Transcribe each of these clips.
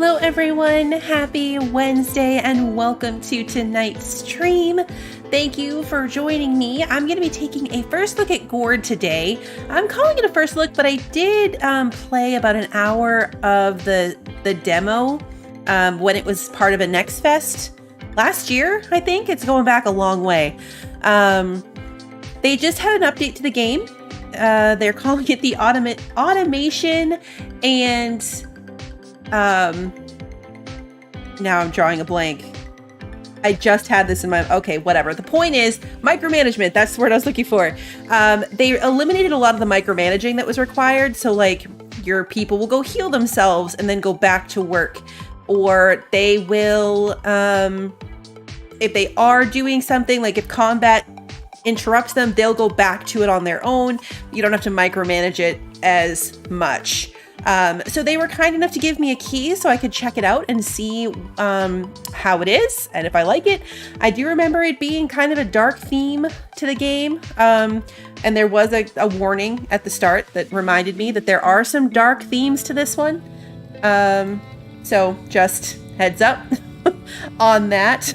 Hello everyone, happy Wednesday and welcome to tonight's stream. Thank you for joining me. I'm going to be taking a first look at Gord today. I'm calling it a first look, but I did play about an hour of the demo when it was part of a Next Fest last year, I think. It's going back a long way. They just had an update to the game. They're calling it the automation and now I'm drawing a blank. I just had this in my, okay, whatever. The point is micromanagement. That's the word I was looking for. They eliminated a lot of the micromanaging that was required. So like your people will go heal themselves and then go back to work, or they will, if they are doing something, like if combat interrupts them, they'll go back to it on their own. You don't have to micromanage it as much. So they were kind enough to give me a key so I could check it out and see how it is and if I like it. I do remember it being kind of a dark theme to the game. And there was a warning at the start that reminded me that there are some dark themes to this one. So just heads up on that.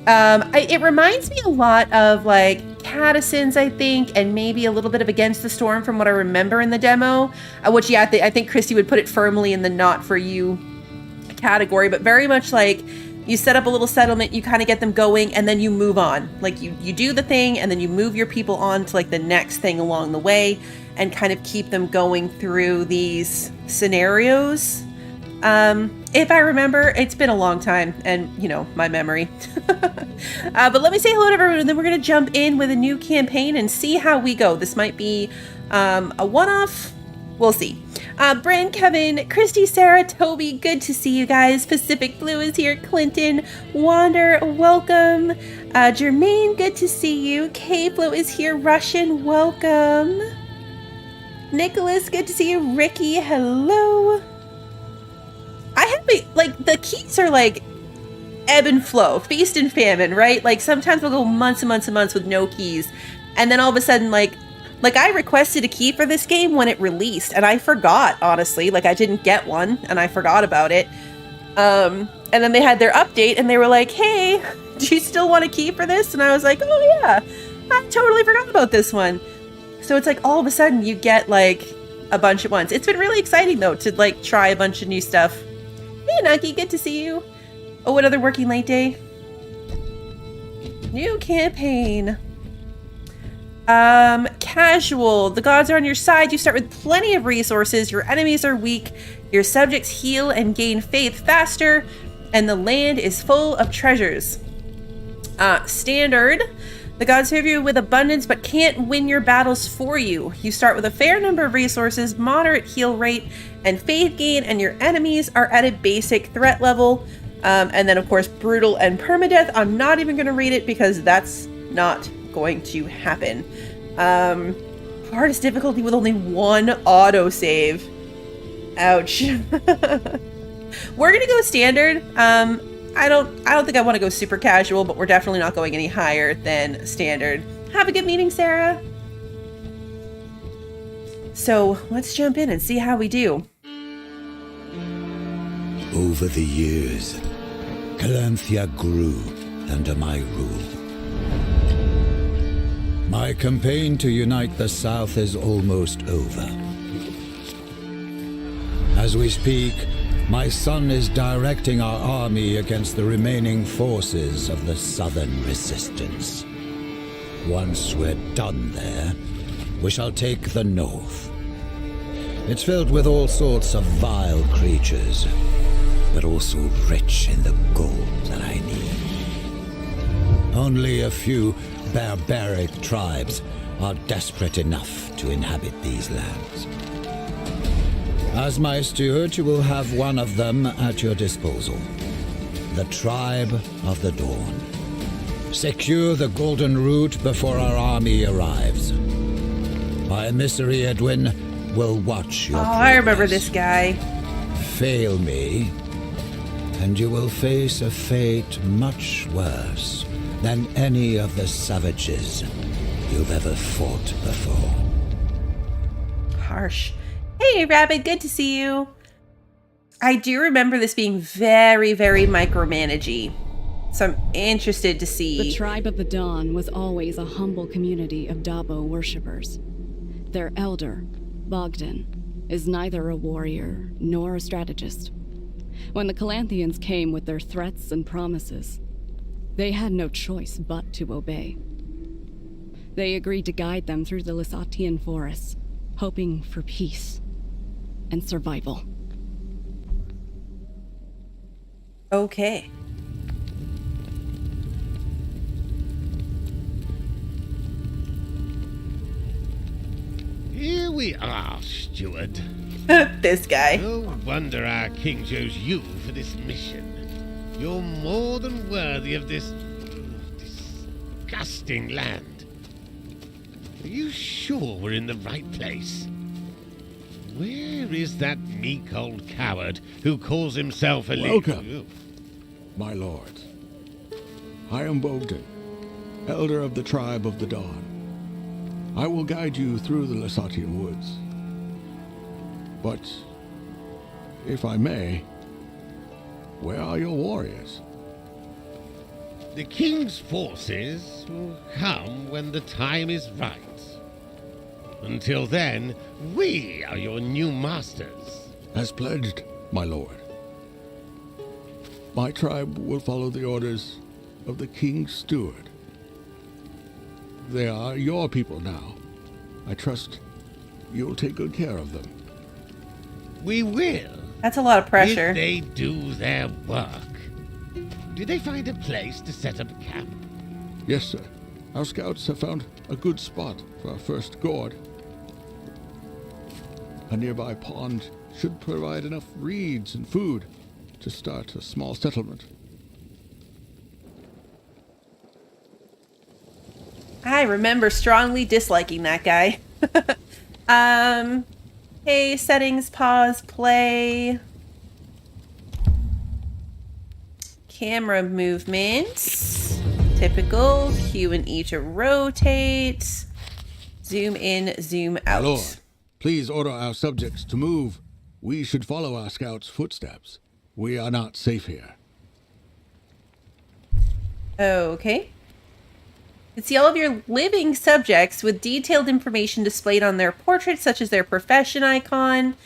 It reminds me a lot of like Cadisons, I think, and maybe a little bit of Against the Storm from what I remember in the demo, which, yeah, I think Christy would put it firmly in the not for you category, but very much like you set up a little settlement, you kind of get them going, and then you move on. Like you do the thing, and then you move your people on to like the next thing along the way and kind of keep them going through these scenarios. If I remember, it's been a long time and, you know, my memory. But let me say hello to everyone, and then we're going to jump in with a new campaign and see how we go. This might be a one-off. We'll see. Bryn, Kevin, Christy, Sarah, Toby, good to see you guys. Pacific Blue is here. Clinton, Wander, welcome. Jermaine, good to see you. K-Flow is here. Russian, welcome. Nicholas, good to see you. Ricky, hello. I have like the keys are like ebb and flow, feast and famine, right? Like sometimes we'll go months and months and months with no keys, and then all of a sudden like I requested a key for this game when it released, and I forgot, honestly. Like I didn't get one, and I forgot about it. And then they had their update, and they were like, "Hey, do you still want a key for this?" And I was like, "Oh yeah, I totally forgot about this one." So it's like all of a sudden you get like a bunch at once. It's been really exciting though to like try a bunch of new stuff. Hey, Nucky, good to see you. Oh, another working late day. New campaign. Casual. The gods are on your side. You start with plenty of resources. Your enemies are weak. Your subjects heal and gain faith faster. And the land is full of treasures. Standard. The gods favor you with abundance, but can't win your battles for you. You start with a fair number of resources, moderate heal rate, and faith gain, and your enemies are at a basic threat level. And then, of course, brutal and permadeath. I'm not even going to read it because that's not going to happen. Hardest difficulty with only one autosave. Ouch. We're going to go standard. I don't think I want to go super casual, but we're definitely not going any higher than standard. Have a good meeting, Sarah. So let's jump in and see how we do. Over the years, Calanthea grew under my rule. My campaign to unite the South is almost over. As we speak, my son is directing our army against the remaining forces of the Southern Resistance. Once we're done there, we shall take the North. It's filled with all sorts of vile creatures, but also rich in the gold that I need. Only a few barbaric tribes are desperate enough to inhabit these lands. As my steward, you will have one of them at your disposal. The Tribe of the Dawn. Secure the Golden Route before our army arrives. My emissary, Edwin, will watch your progress. I remember this guy. Fail me, and you will face a fate much worse than any of the savages you've ever fought before. Harsh. Hey, Rabbit, good to see you. I do remember this being very, very micromanagey. So I'm interested to see. The Tribe of the Dawn was always a humble community of Dabo worshippers. Their elder, Bogdan, is neither a warrior nor a strategist. When the Calanthians came with their threats and promises, they had no choice but to obey. They agreed to guide them through the Lysatian forests, hoping for peace and survival. Okay. Here we are, steward. This guy. No wonder our king chose you for this mission. You're more than worthy of this disgusting land. Are you sure we're in the right place? Where is that meek old coward who calls himself a Welcome, my lord. I am Bogdan, elder of the Tribe of the Dawn. I will guide you through the Lysatian woods. But, if I may, where are your warriors? The king's forces will come when the time is right. Until then, we are your new masters. As pledged, my lord. My tribe will follow the orders of the king's steward. They are your people now. I trust you'll take good care of them. We will. That's a lot of pressure. If they do their work. Did they find a place to set up a camp? Yes, sir. Our scouts have found a good spot for our first Gord. A nearby pond should provide enough reeds and food to start a small settlement. I remember strongly disliking that guy. Hey, settings, pause, play. Camera movements. Typical. Q and E to rotate. Zoom in, zoom out. My lord, please order our subjects to move. We should follow our scouts' footsteps. We are not safe here. Okay. You can see all of your living subjects with detailed information displayed on their portraits, such as their profession icon,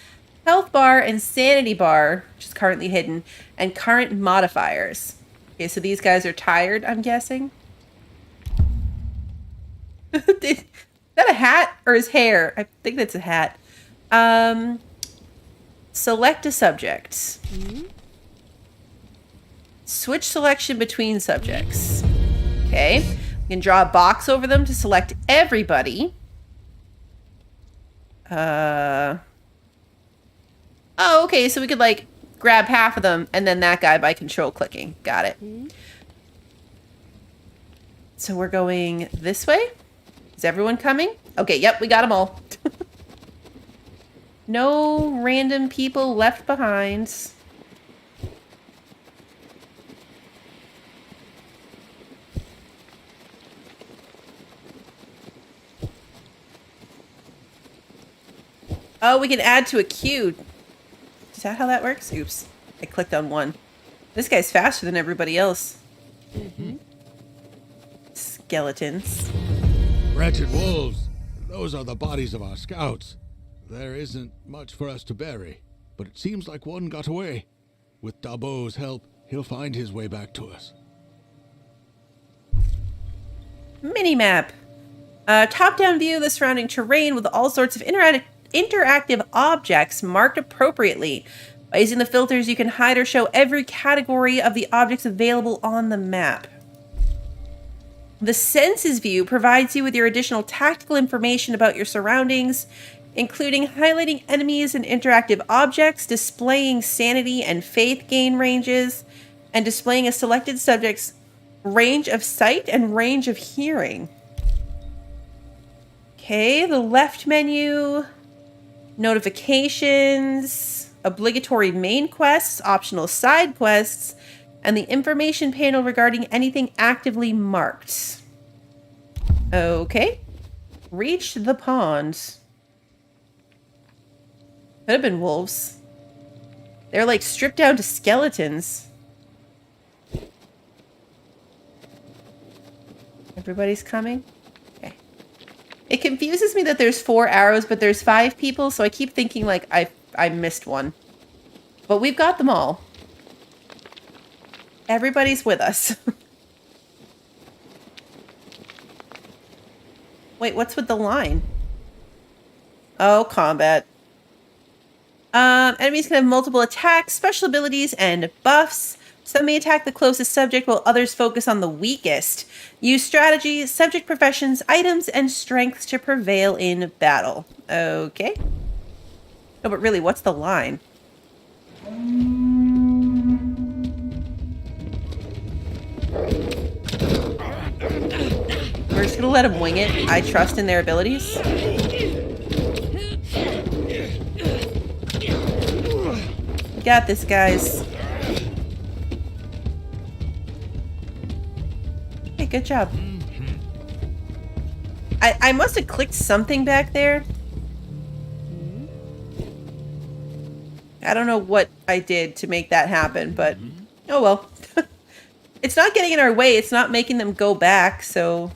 health bar, and sanity bar, which is currently hidden, and current modifiers. Okay, so these guys are tired, I'm guessing. Is that a hat or his hair? I think that's a hat. Select a subject. Mm-hmm. Switch selection between subjects. Okay. You can draw a box over them to select everybody. Oh, okay. So we could like grab half of them and then that guy by control clicking. Got it. Mm-hmm. So we're going this way. Is everyone coming? Okay. Yep. We got them all. No random people left behind. Oh, we can add to a queue. Is that how that works? Oops. I clicked on one. This guy's faster than everybody else. Mm-hmm. Skeletons. Wretched wolves! Those are the bodies of our scouts. There isn't much for us to bury, but it seems like one got away. With Dabo's help, he'll find his way back to us. Minimap. Top-down view of the surrounding terrain with all sorts of interactive objects marked appropriately. By using the filters, you can hide or show every category of the objects available on the map. The Senses view provides you with your additional tactical information about your surroundings, including highlighting enemies and interactive objects, displaying sanity and faith gain ranges, and displaying a selected subject's range of sight and range of hearing. Okay, the left menu, notifications, obligatory main quests, optional side quests, and the information panel regarding anything actively marked. Okay. Reach the pond. Could have been wolves. They're like stripped down to skeletons. Everybody's coming? Okay. It confuses me that there's 4 arrows, but there's 5 people, so I keep thinking like I missed one. But we've got them all. Everybody's with us. Wait, what's with the line? Oh, combat. Enemies can have multiple attacks, special abilities, and buffs. Some may attack the closest subject while others focus on the weakest. Use strategy, subject professions, items, and strengths to prevail in battle. Okay. No, but really, what's the line? We're just gonna let them wing it. I trust in their abilities. Got this, guys. Hey, good job. I must have clicked something back there. I don't know what I did to make that happen, but oh well. It's not getting in our way. It's not making them go back, so...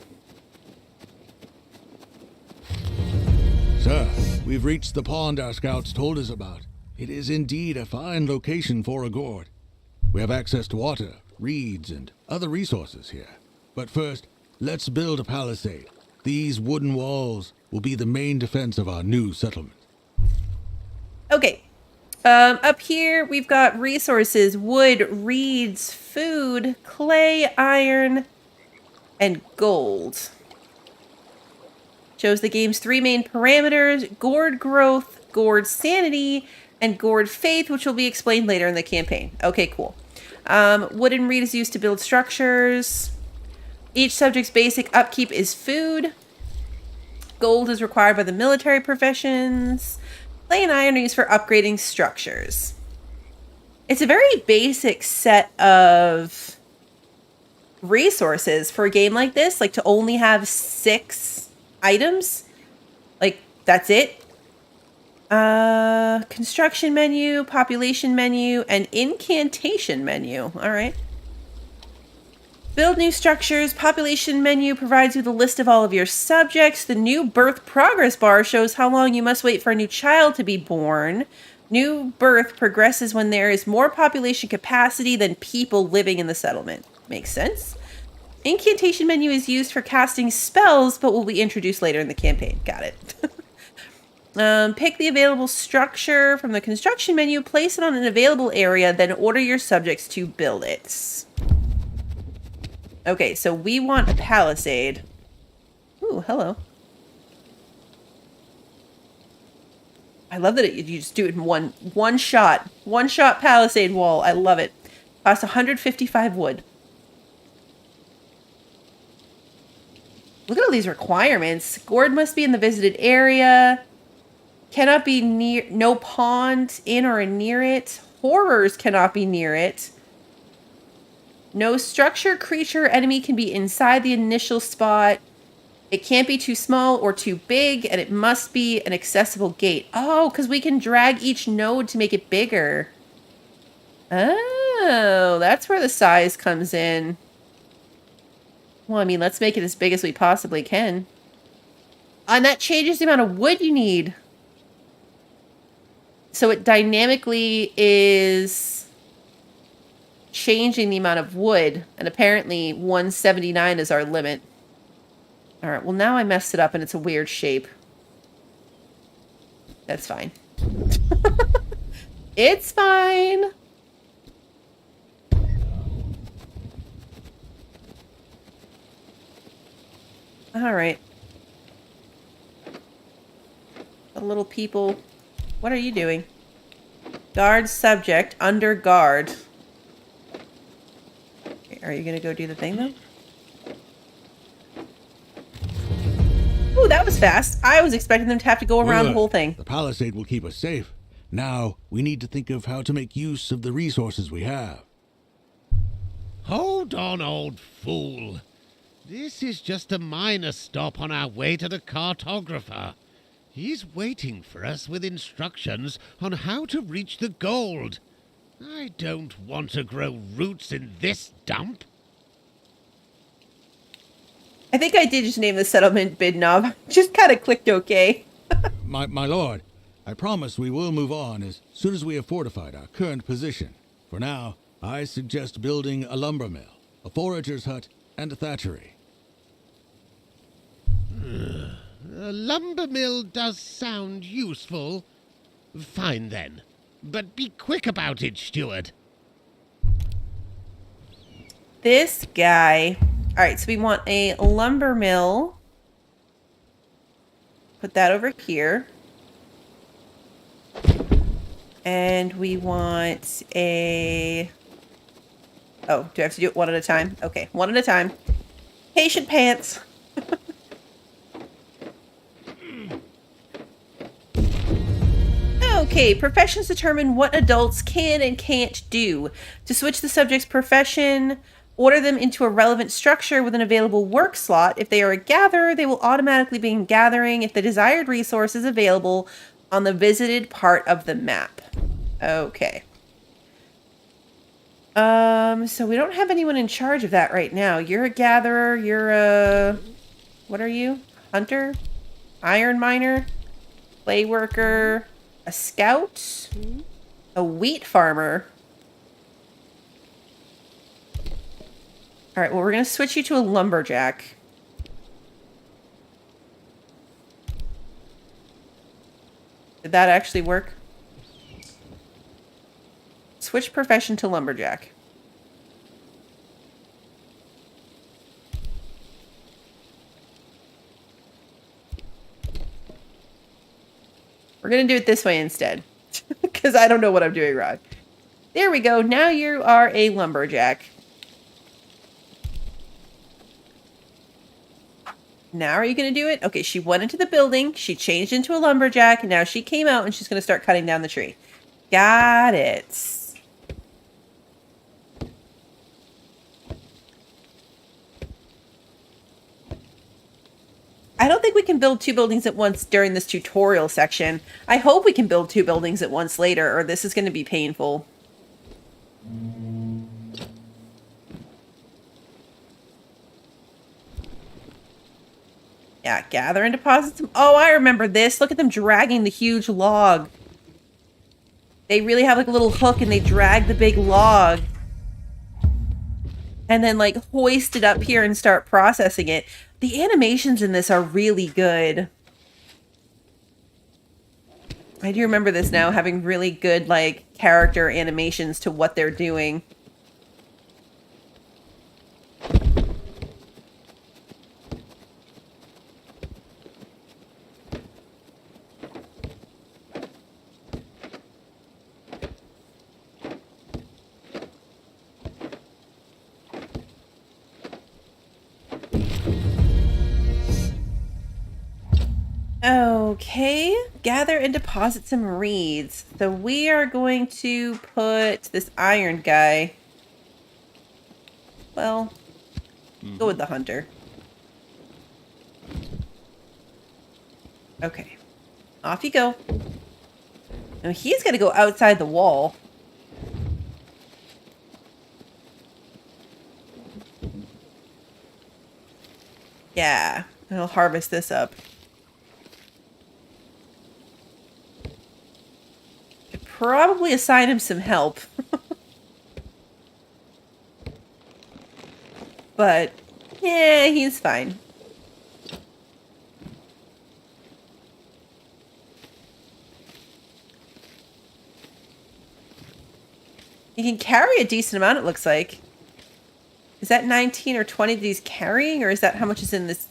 Sir, we've reached the pond our scouts told us about. It is indeed a fine location for a Gord. We have access to water, reeds, and other resources here. But first, let's build a palisade. These wooden walls will be the main defense of our new settlement. Okay. Up here, we've got resources, wood, reeds, food, clay, iron, and gold. Shows the game's 3 main parameters: Gord growth, Gord sanity, and Gord faith, which will be explained later in the campaign. Okay, cool. Wood and reed is used to build structures. Each subject's basic upkeep is food. Gold is required by the military professions. Clay and iron are used for upgrading structures. It's a very basic set of resources for a game like this, like to only have 6 items. Like, that's it. Construction menu, population menu, and incantation menu. All right. Build new structures. Population menu provides you the list of all of your subjects. The new birth progress bar shows how long you must wait for a new child to be born. New birth progresses when there is more population capacity than people living in the settlement. Makes sense. Incantation menu is used for casting spells, but will be introduced later in the campaign. Got it. Pick the available structure from the construction menu, place it on an available area, then order your subjects to build it. Okay, so we want a palisade. Ooh, hello. I love that you just do it in one shot. One shot palisade wall. I love it. Costs 155 wood. Look at all these requirements. Gord must be in the visited area. Cannot be near, no pond in or near it. Horrors cannot be near it. No structure, creature, enemy can be inside the initial spot. It can't be too small or too big, and it must be an accessible gate. Oh, because we can drag each node to make it bigger. Oh, that's where the size comes in. Well, I mean, let's make it as big as we possibly can. And that changes the amount of wood you need. So it dynamically is changing the amount of wood. And apparently 179 is our limit. All right, well, now I messed it up and it's a weird shape. That's fine. It's fine. All right. The little people. What are you doing? Guard subject under guard. Okay, are you going to go do the thing, though? Ooh, that was fast. I was expecting them to have to go around the whole thing. The palisade will keep us safe. Now, we need to think of how to make use of the resources we have. Hold on, old fool. This is just a minor stop on our way to the Cartographer. He's waiting for us with instructions on how to reach the gold. I don't want to grow roots in this dump. I think I did just name the settlement Bidnob. Just kind of clicked OK. My lord, I promise we will move on as soon as we have fortified our current position. For now, I suggest building a lumber mill, a forager's hut, and a thatchery. A lumber mill does sound useful. Fine then. But be quick about it, steward. This guy. All right, so we want a lumber mill. Put that over here. And we want a... Oh, do I have to do it one at a time? Okay, one at a time. Patient pants. Okay, professions determine what adults can and can't do. To switch the subject's profession, order them into a relevant structure with an available work slot. If they are a gatherer, they will automatically begin gathering if the desired resource is available on the visited part of the map. Okay. So we don't have anyone in charge of that right now. You're a gatherer, you're a... What are you? Hunter? Iron miner? Clay worker? A scout? A wheat farmer? Alright, well, we're going to switch you to a lumberjack. Did that actually work? Switch profession to lumberjack. We're going to do it this way instead. Because I don't know what I'm doing wrong. There we go. Now you are a lumberjack. Now are you going to do it? Okay, she went into the building. She changed into a lumberjack. And now she came out and she's going to start cutting down the tree. Got it. I don't think we can build two buildings at once during this tutorial section. I hope we can build two buildings at once later, or this is going to be painful. Yeah, gather and deposit some... Oh, I remember this. Look at them dragging the huge log. They really have like a little hook and they drag the big log. And then like hoist it up here and start processing it. The animations in this are really good. I do remember this now, having really good, like, character animations to what they're doing. Okay, gather and deposit some reeds. So we are going to put this iron guy. Well, go with the hunter. Okay, off you go. Now he's got to go outside the wall. Yeah, I'll harvest this up. Probably assign him some help. But, yeah, he's fine. He can carry a decent amount, it looks like. Is that 19 or 20 that he's carrying, or is that how much is in this?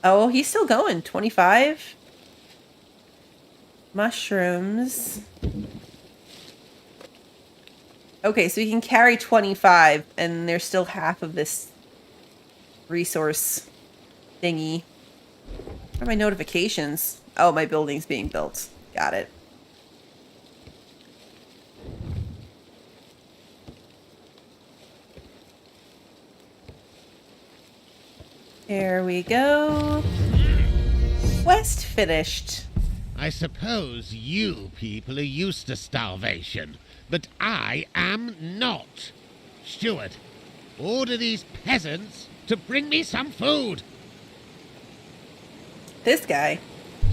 Oh, he's still going. 25. Mushrooms. Okay, so he can carry 25, and there's still half of this resource thingy. What are my notifications? Oh, my building's being built. Got it. There we go. Quest finished. I suppose you people are used to starvation, but I am not. Steward, order these peasants to bring me some food. This guy.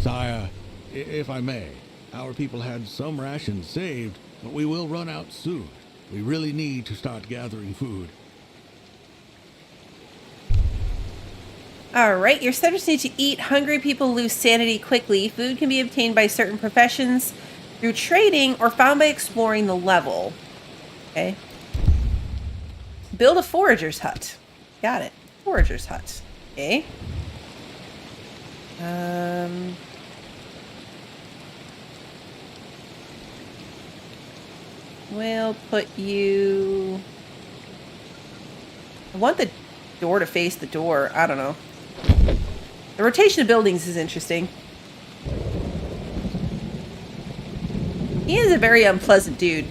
Sire, if I may, our people had some rations saved, but we will run out soon. We really need to start gathering food. All right, your subjects need to eat. Hungry people lose sanity quickly. Food can be obtained by certain professions through trading or found by exploring the level. Okay. Build a forager's hut. Got it. Forager's hut. Okay. We'll put you... I want the door to face the door. I don't know. The rotation of buildings is interesting. He is a very unpleasant dude.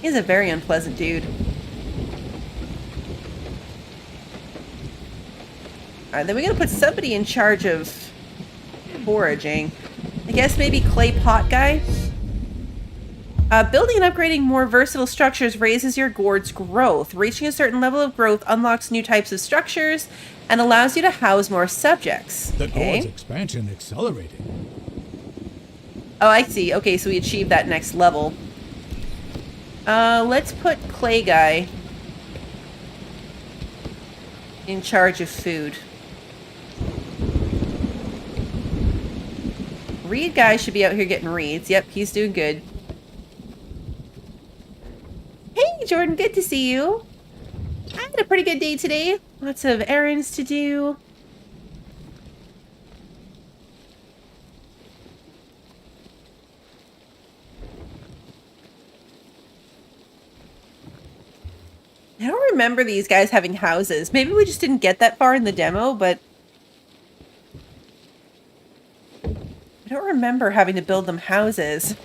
He is a very unpleasant dude. Alright, then we gotta put somebody in charge of foraging. I guess maybe clay pot guy? Building and upgrading more versatile structures raises your Gord's growth. Reaching a certain level of growth unlocks new types of structures and allows you to house more subjects. The Okay. Gord's expansion accelerated. Oh, I see. Okay, so we achieved that next level. Let's put Clay Guy in charge of food. Reed Guy should be out here getting reeds. Yep, he's doing good. Hey, Jordan, good to see you. I had a pretty good day today. Lots of errands to do. I don't remember these guys having houses. Maybe we just didn't get that far in the demo, but I don't remember having to build them houses.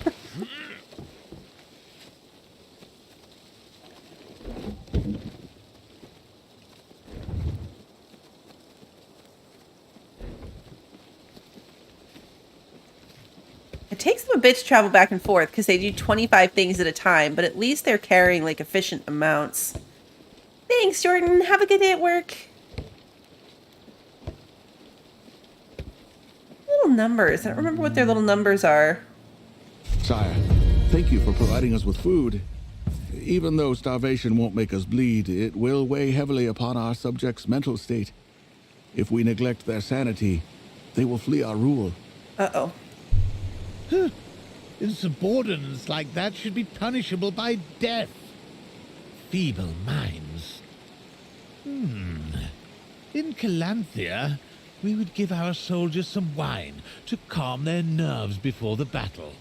It takes them a bit to travel back and forth because they do 25 things at a time, but at least they're carrying like efficient amounts. Thanks, Jordan. Have a good day at work. Little numbers. I don't remember what their little numbers are. Sire, thank you for providing us with food. Even though starvation won't make us bleed, it will weigh heavily upon our subjects' mental state. If we neglect their sanity, they will flee our rule. Uh-oh. Insubordinance like that should be punishable by death. Feeble minds. In Calanthea, we would give our soldiers some wine to calm their nerves before the battle.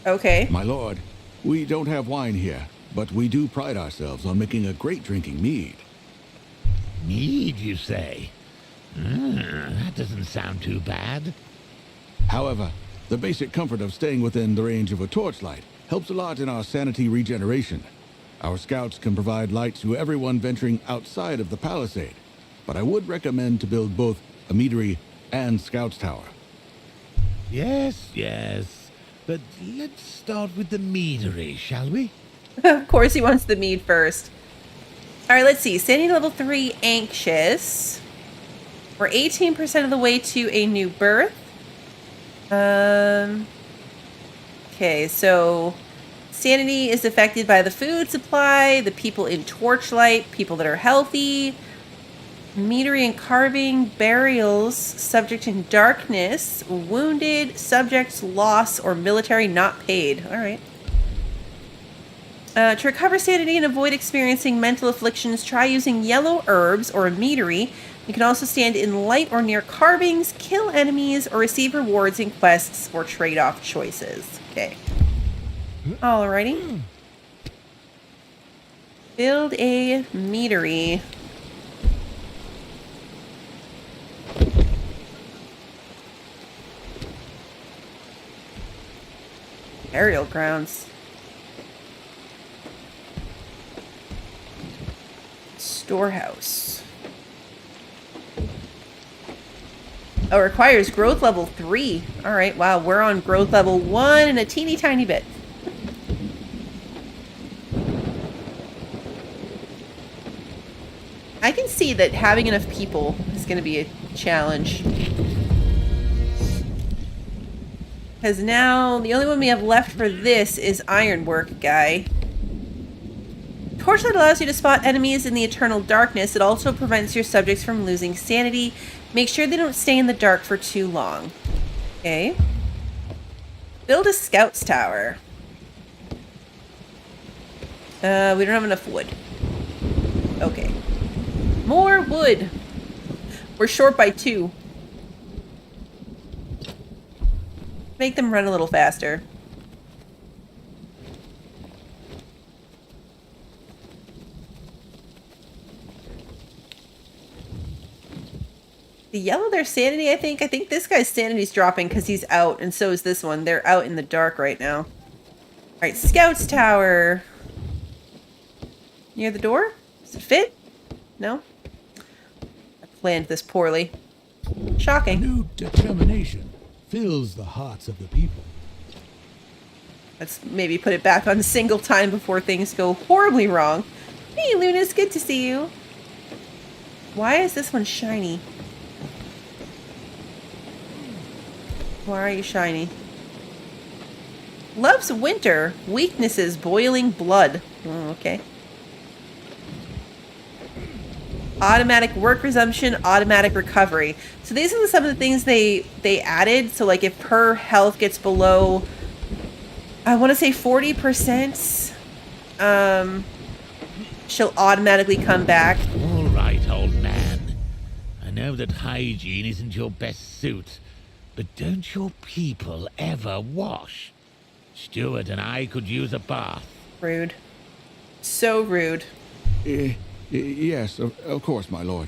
Okay. My lord, we don't have wine here, but we do pride ourselves on making a great drinking mead. Mead, you say? That doesn't sound too bad. However, the basic comfort of staying within the range of a torchlight helps a lot in our sanity regeneration. Our scouts can provide light to everyone venturing outside of the palisade, but I would recommend to build both a meadery and scouts tower. Yes, but let's start with the meadery, shall we? Of course he wants the mead first. Alright, let's see. Sanity level 3, anxious. We're 18% of the way to a new birth. Okay, so sanity is affected by the food supply, the people in torchlight, people that are healthy, meadery and carving, burials, subject in darkness, wounded, subjects lost, or military not paid. All right. To recover sanity and avoid experiencing mental afflictions, try using yellow herbs or a meadery. You can also stand in light or near carvings, kill enemies, or receive rewards in quests or trade-off choices. Okay. Alrighty. Build a meadery. Burial grounds. Storehouse. Oh, requires growth level 3. All right, wow, we're on growth level 1 and a teeny tiny bit. I can see that having enough people is going to be a challenge. Because now, the only one we have left for this is Ironwork guy. Torchlight allows you to spot enemies in the eternal darkness. It also prevents your subjects from losing sanity. Make sure they don't stay in the dark for too long. Okay. Build a scout's tower. We don't have enough wood. Okay. More wood. We're short by 2. Make them run a little faster. The yellow, their sanity, I think. I think this guy's sanity's dropping because he's out, and so is this one. They're out in the dark right now. Alright, Scout's Tower. Near the door? Does it fit? No? I planned this poorly. Shocking. New determination fills the hearts of the people. Let's maybe put it back on single time before things go horribly wrong. Hey, Luna's good to see you. Why is this one shiny? Why are you shiny? Loves winter. Weaknesses, boiling blood. Oh, okay. Automatic work resumption, automatic recovery. So these are some of the things they added. So like if her health gets below, I want to say 40%, she'll automatically come back. All right, old man. I know that hygiene isn't your best suit, but don't your people ever wash? Stuart and I could use a bath. Rude. So rude. Yes, of course, my lord.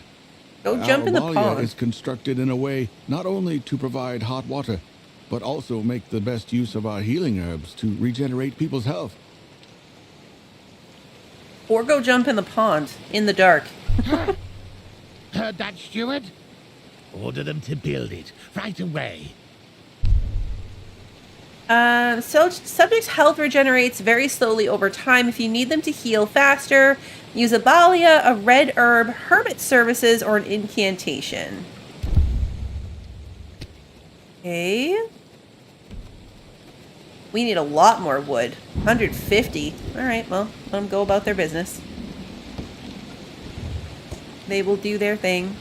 Go jump in the Our pond. is constructed in a way not only to provide hot water, but also make the best use of our healing herbs to regenerate people's health. Or go jump in the pond, in the dark. Heard that, Stuart? Order them to build it right away. So subject's health regenerates very slowly over time. If you need them to heal faster, use a Balia, a red herb, hermit services, or an incantation. Okay. We need a lot more wood. 150. Alright, well, let them go about their business. They will do their thing.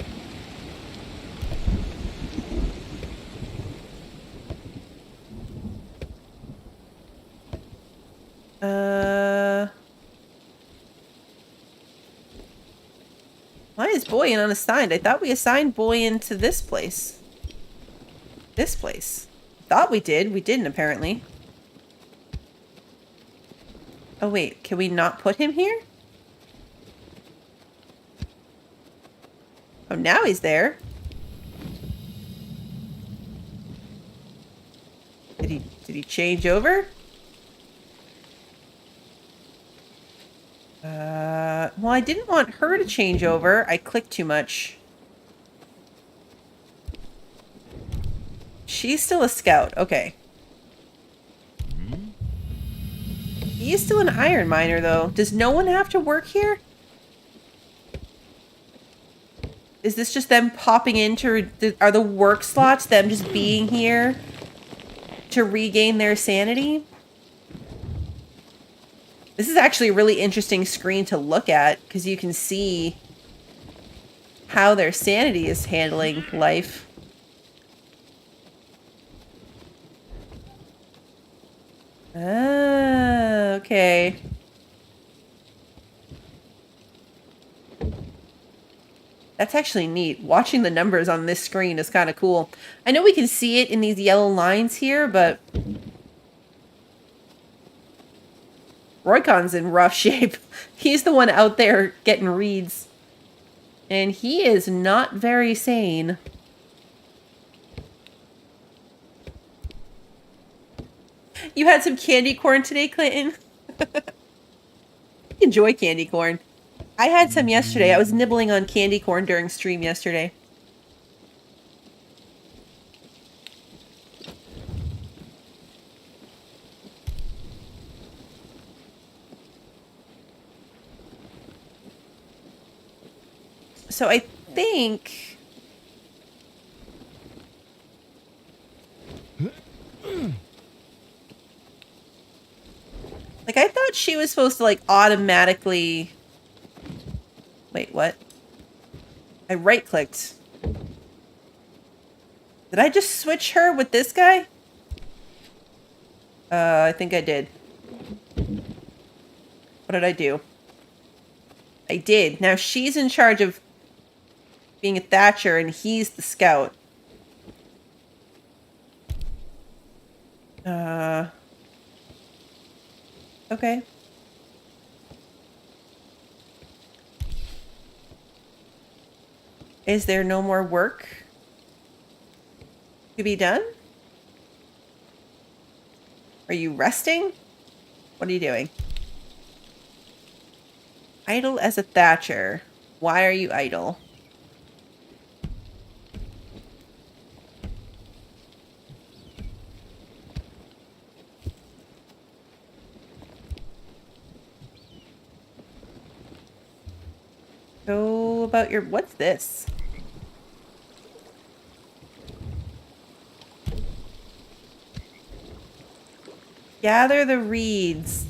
Why is Boyan unassigned? I thought we assigned Boyan to this place. This place. Thought we did. We didn't, apparently. Oh, wait. Can we not put him here? Oh, now he's there. Did he change over? Well, I didn't want her to change over. I clicked too much. She's still a scout. Okay. He is still an iron miner, though. Does no one have to work here? Is this just them popping into... Are the work slots them just being here to regain their sanity? This is actually a really interesting screen to look at because you can see how their sanity is handling life. Ah, okay. That's actually neat. Watching the numbers on this screen is kind of cool. I know we can see it in these yellow lines here, but... Roycon's in rough shape. He's the one out there getting reads. And he is not very sane. You had some candy corn today, Clinton? Enjoy candy corn. I had some yesterday. I was nibbling on candy corn during stream yesterday. So I think... Like, I thought she was supposed to, like, automatically... Wait, what? I right-clicked. Did I just switch her with this guy? I think I did. What did I do? I did. Now she's in charge of being a Thatcher and he's the scout. Okay. Is there no more work to be done? Are you resting? What are you doing? Idle as a Thatcher. Why are you idle? Go about your... What's this? Gather the reeds.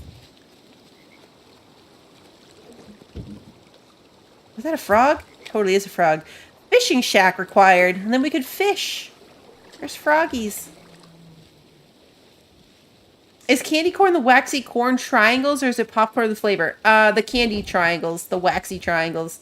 Was that a frog? Totally is a frog. Fishing shack required. And then we could fish. There's froggies. Is candy corn the waxy corn triangles or is it popcorn with flavor? The candy triangles. The waxy triangles.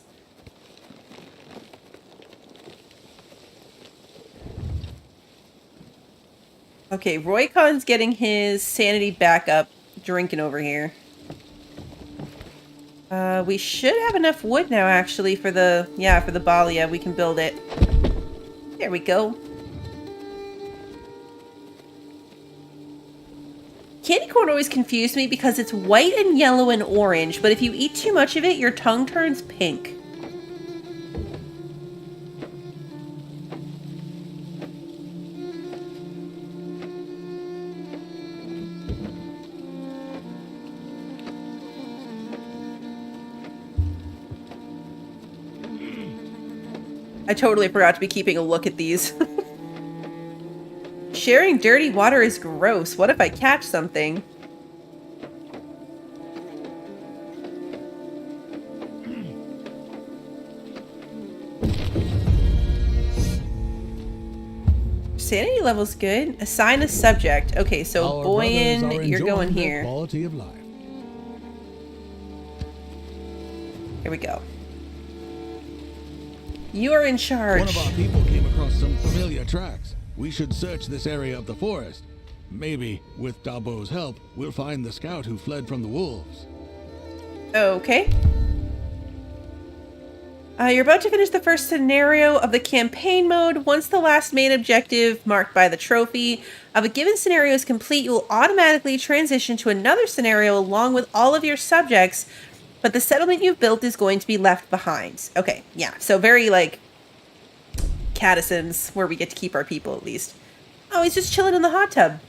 Okay, Roycon's getting his sanity back up, drinking over here. We should have enough wood now, actually, for the Balia. We can build it. There we go. Candy corn always confused me because it's white and yellow and orange, but if you eat too much of it, your tongue turns pink. I totally forgot to be keeping a look at these. Sharing dirty water is gross. What if I catch something? Sanity level's good. Assign a subject. Okay, so Boyan, you're going here. Quality of life. Here we go. You are in charge. One of our people came across some familiar tracks. We should search this area of the forest. Maybe, with Dabo's help, we'll find the scout who fled from the wolves. Okay. You're about to finish the first scenario of the campaign mode. Once the last main objective, marked by the trophy, of a given scenario is complete, you will automatically transition to another scenario along with all of your subjects, but the settlement you've built is going to be left behind. Okay, yeah. So very, like, Cattisons, where we get to keep our people, at least. Oh, he's just chilling in the hot tub.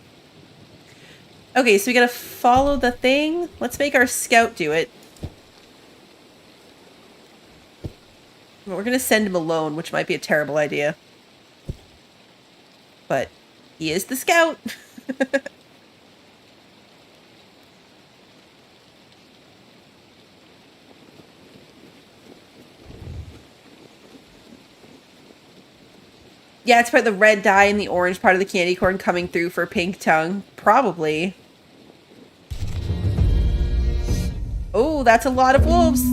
Okay, so we gotta follow the thing. Let's make our scout do it. We're gonna send him alone, which might be a terrible idea. But he is the scout. Yeah, it's probably the red dye and the orange part of the candy corn coming through for pink tongue. Probably. Oh, that's a lot of wolves.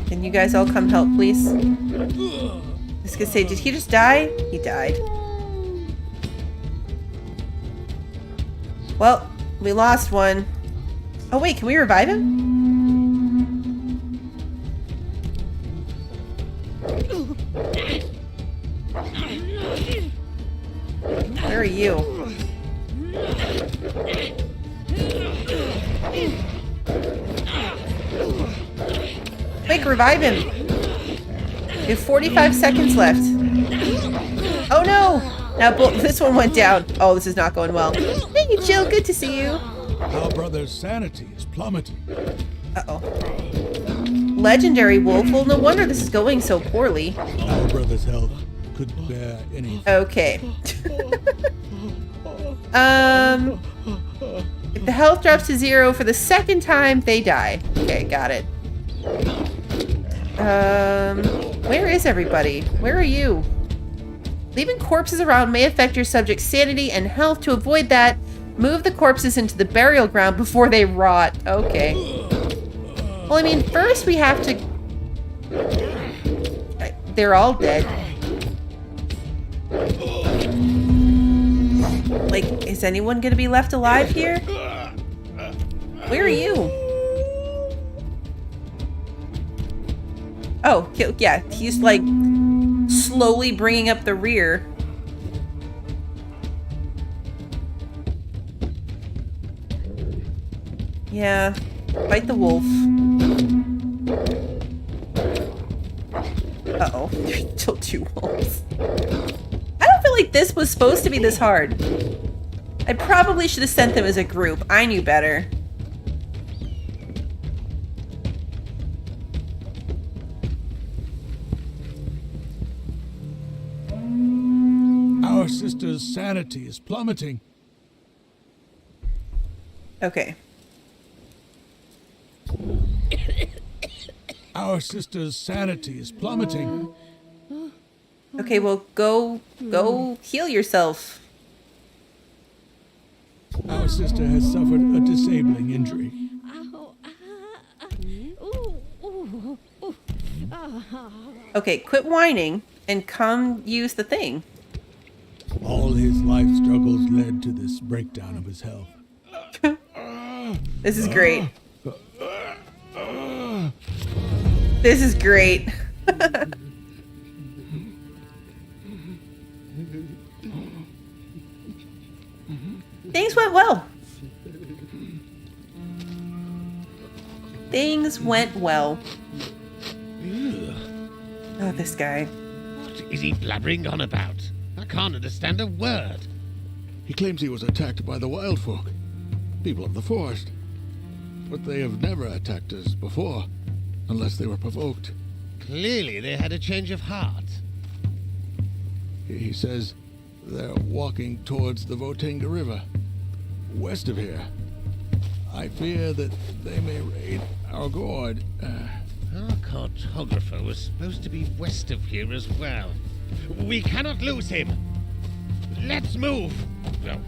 Can you guys all come help, please? I was gonna say, did he just die? He died. Well, we lost one. Oh wait, can we revive him? Where are you? Quick, revive him! We have 45 seconds left. Oh no! Now this one went down. Oh, this is not going well. Thank you, Jill. Good to see you. Our brother's sanity is plummeting. Uh-oh. Legendary wolf. Well, no wonder this is going so poorly. Our brother's health couldn't bear anything. Okay. If the health drops to 0 for the second time, they die. Okay, got it. Where is everybody? Where are you? Leaving corpses around may affect your subject's sanity and health. To avoid that, move the corpses into the burial ground before they rot. Okay. Well, I mean, first we have to... They're all dead. Like, is anyone gonna be left alive here? Where are you? Oh, yeah, he's like slowly bringing up the rear. Yeah, fight the wolf. Uh-oh, there's still 2 wolves. I don't feel like this was supposed to be this hard. I probably should have sent them as a group. I knew better. Our sister's sanity is plummeting. Okay. Our sister's sanity is plummeting. Okay, well, go heal yourself. Our sister has suffered a disabling injury. Okay, quit whining and come use the thing. All his life struggles led to this breakdown of his health. This is great. This is great. Things went well. Things went well. Oh, this guy. What is he blabbering on about? I can't understand a word. He claims he was attacked by the wild folk, people of the forest. But they have never attacked us before, unless they were provoked. Clearly they had a change of heart. He says they're walking towards the Votenga River, west of here. I fear that they may raid our Gord. Our cartographer was supposed to be west of here as well. We cannot lose him. Let's move. No.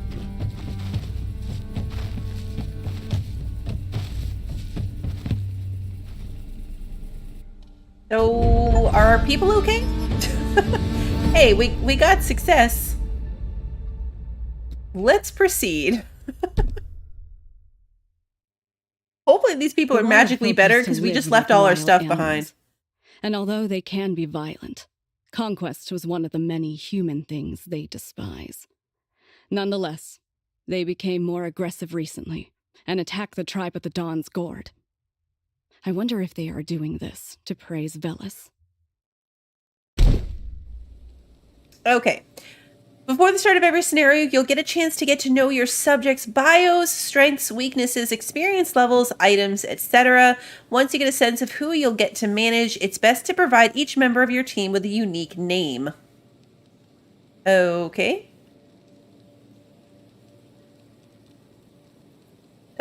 So, are our people okay? Hey, we got success. Let's proceed. Hopefully these people are magically better because we just left all our stuff behind. And although they can be violent, conquest was one of the many human things they despise. Nonetheless, they became more aggressive recently and attacked the tribe at the Dawn's Gord. I wonder if they are doing this to praise Velis. Okay. Before the start of every scenario, you'll get a chance to get to know your subjects' bios, strengths, weaknesses, experience levels, items, etc. Once you get a sense of who you'll get to manage, it's best to provide each member of your team with a unique name. Okay.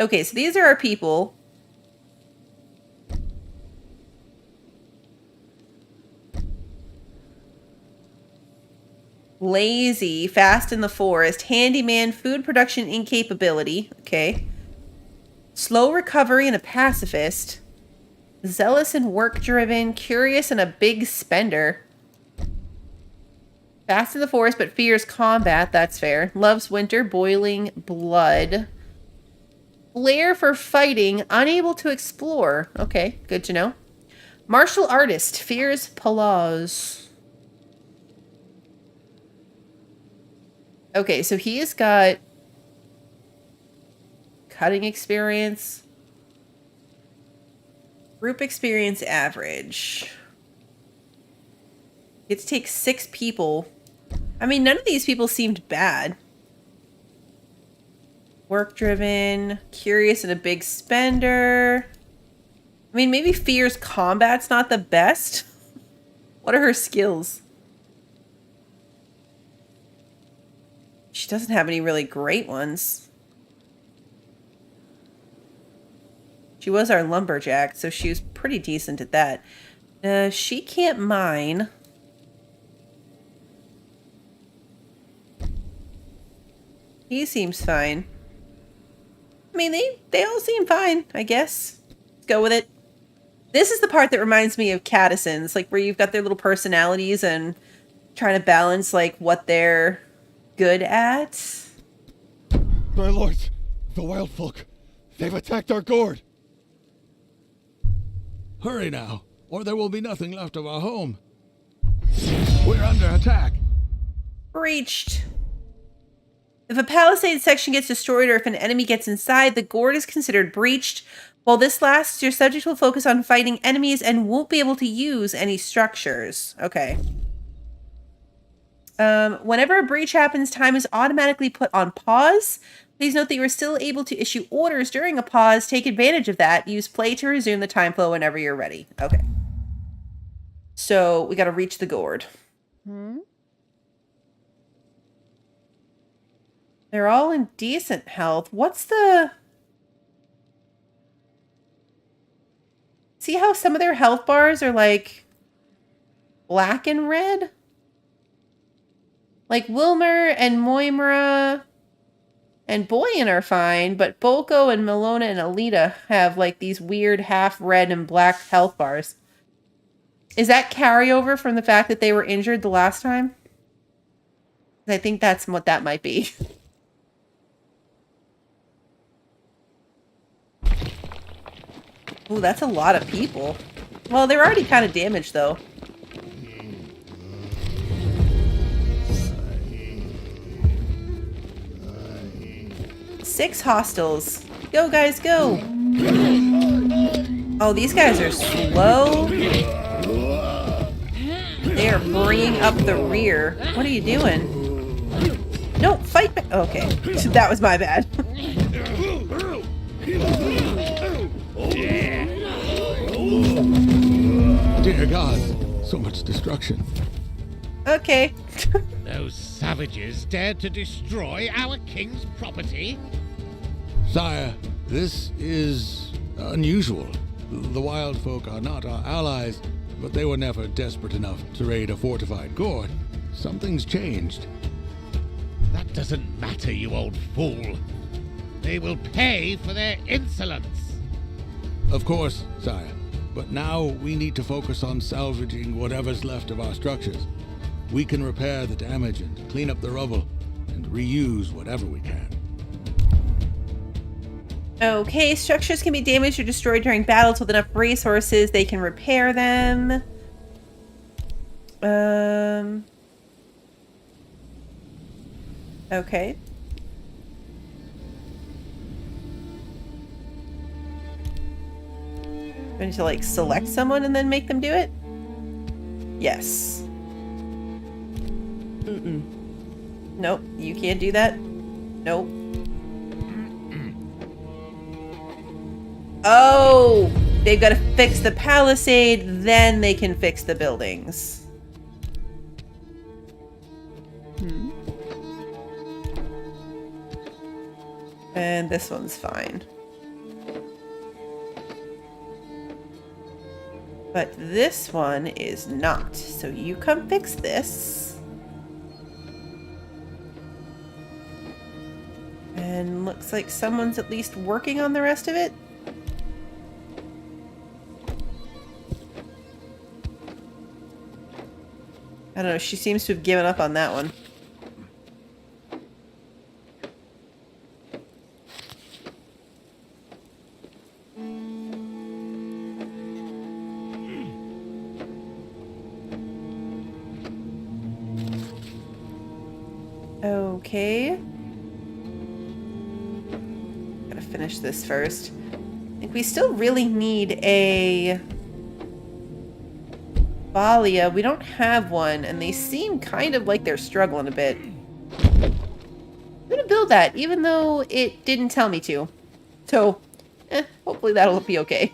Okay, so these are our people. Lazy, fast in the forest, handyman, food production incapability. Okay. Slow recovery and a pacifist. Zealous and work-driven, curious and a big spender. Fast in the forest but fears combat, that's fair. Loves winter, boiling blood. Flair for fighting, unable to explore. Okay, good to know. Martial artist, fears palaz. Okay, so he's got cutting experience, group experience average. It takes 6 people. I mean, none of these people seemed bad. Work-driven, curious and a big spender. I mean, maybe Fear's combat's not the best. What are her skills? She doesn't have any really great ones. She was our lumberjack, so she was pretty decent at that. She can't mine. He seems fine. I mean, they all seem fine, I guess. Let's go with it. This is the part that reminds me of Cattisons, like where you've got their little personalities and trying to balance like what they're good at. My lords, the wild folk, they've attacked our Gord. Hurry now, or there will be nothing left of our home. We're under attack. Breached. If a palisade section gets destroyed or if an enemy gets inside, the Gord is considered breached. While this lasts, your subject will focus on fighting enemies and won't be able to use any structures. Okay. Whenever a breach happens, time is automatically put on pause. Please note that you are still able to issue orders during a pause. Take advantage of that. Use play to resume the time flow whenever you're ready. Okay. So we got to reach the Gord. They're all in decent health. What's the... See how some of their health bars are like black and red? Like Wilmer and Moimra and Boyan are fine, but Bolko and Milona and Alita have like these weird half red and black health bars. Is that carryover from the fact that they were injured the last time? I think that's what that might be. Ooh, that's a lot of people. Well, they're already kind of damaged, though. Six hostiles. Go, guys, go! Oh, these guys are slow. They are bringing up the rear. What are you doing? No, fight back. Okay, that was my bad. Dear God, so much destruction. Okay. Those savages dared to destroy our king's property? Sire, this is unusual. The wild folk are not our allies, but they were never desperate enough to raid a fortified Gord. Something's changed. That doesn't matter, you old fool. They will pay for their insolence. Of course, sire. But now we need to focus on salvaging whatever's left of our structures. We can repair the damage and clean up the rubble and reuse whatever we can. Okay, structures can be damaged or destroyed during battles with enough resources. They can repair them. Okay. I need to like select someone and then make them do it? Yes. Nope, you can't do that. Nope. Oh, they've got to fix the palisade, then they can fix the buildings. And this one's fine. But this one is not. So you come fix this. And looks like someone's at least working on the rest of it. I don't know, she seems to have given up on that one. Okay. Gotta finish this first. I think we still really need a Balia, we don't have one, and they seem kind of like they're struggling a bit. I'm gonna build that, even though it didn't tell me to. So, hopefully that'll be okay.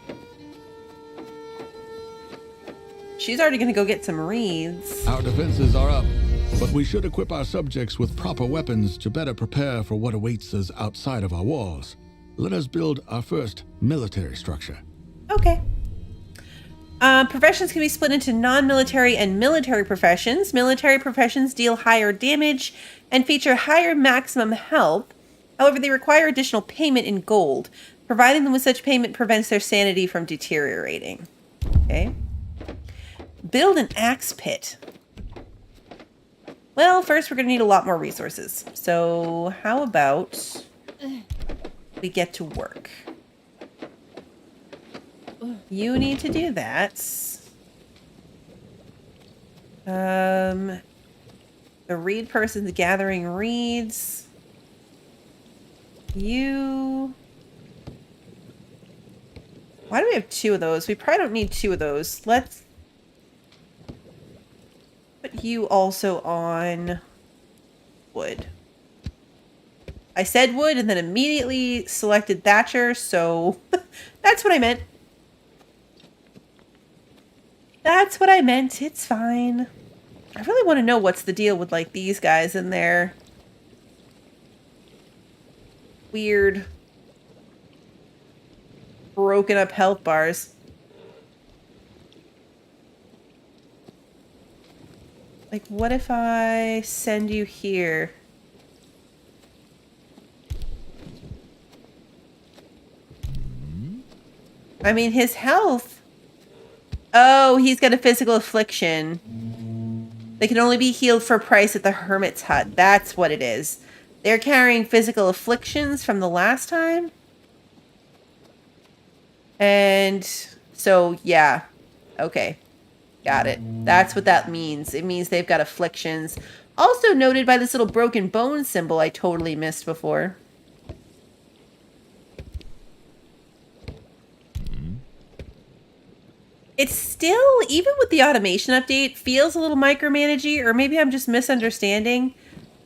She's already gonna go get some reeds. Our defenses are up, but we should equip our subjects with proper weapons to better prepare for what awaits us outside of our walls. Let us build our first military structure. Okay. Professions can be split into non-military and military professions. Military professions deal higher damage and feature higher maximum health. However, they require additional payment in gold. Providing them with such payment prevents their sanity from deteriorating. Okay. Build an axe pit. Well, first we're going to need a lot more resources. So how about we get to work? You need to do that. The reed person's gathering reeds. You... Why do we have 2 of those? We probably don't need 2 of those. Let's put you also on wood. I said wood and then immediately selected thatcher, so that's what I meant. That's what I meant. It's fine. I really want to know what's the deal with, like, these guys in their weird broken up health bars. Like, what if I send you here? I mean, his health... Oh, he's got a physical affliction. They can only be healed for a price at the hermit's hut. That's what it is. They're carrying physical afflictions from the last time. And so, yeah. Okay. Got it. That's what that means. It means they've got afflictions. Also noted by this little broken bone symbol I totally missed before. It's still, even with the automation update, feels a little micromanagey, or maybe I'm just misunderstanding.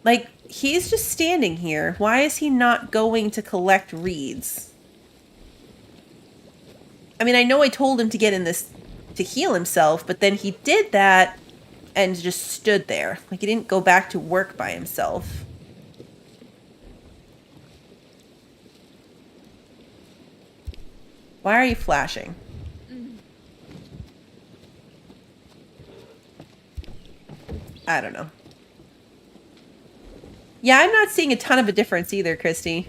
Like, he's just standing here. Why is he not going to collect reeds? I mean, I know I told him to get in this to heal himself, but then he did that and just stood there. Like, he didn't go back to work by himself. Why are you flashing? I don't know. Yeah, I'm not seeing a ton of a difference either, Christy.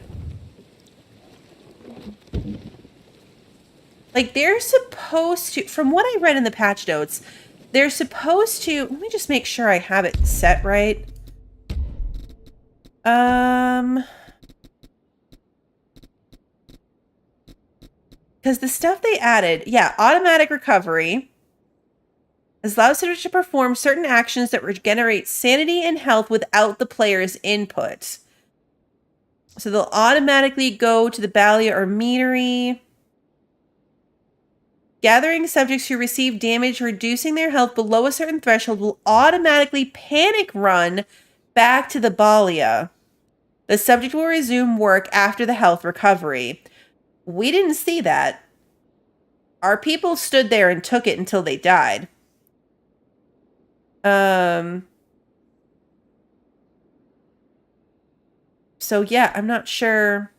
Like, they're supposed to, from what I read in the patch notes, they're supposed to, let me just make sure I have it set right. Because the stuff they added, yeah, automatic recovery. Allows subjects to perform certain actions that regenerate sanity and health without the player's input. So they'll automatically go to the Balia or Meadery. Gathering subjects who receive damage reducing their health below a certain threshold will automatically panic run back to the Balia. The subject will resume work after the health recovery. We didn't see that. Our people stood there and took it until they died. So yeah, I'm not sure.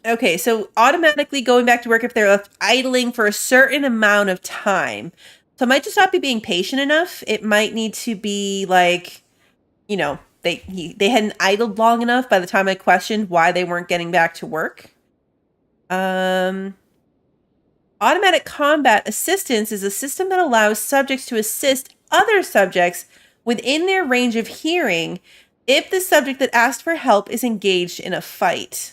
Okay, so automatically going back to work if they're left idling for a certain amount of time. So it might just not be being patient enough. It might need to be like, you know, they hadn't idled long enough by the time I questioned why they weren't getting back to work. Automatic combat assistance is a system that allows subjects to assist other subjects within their range of hearing if the subject that asked for help is engaged in a fight.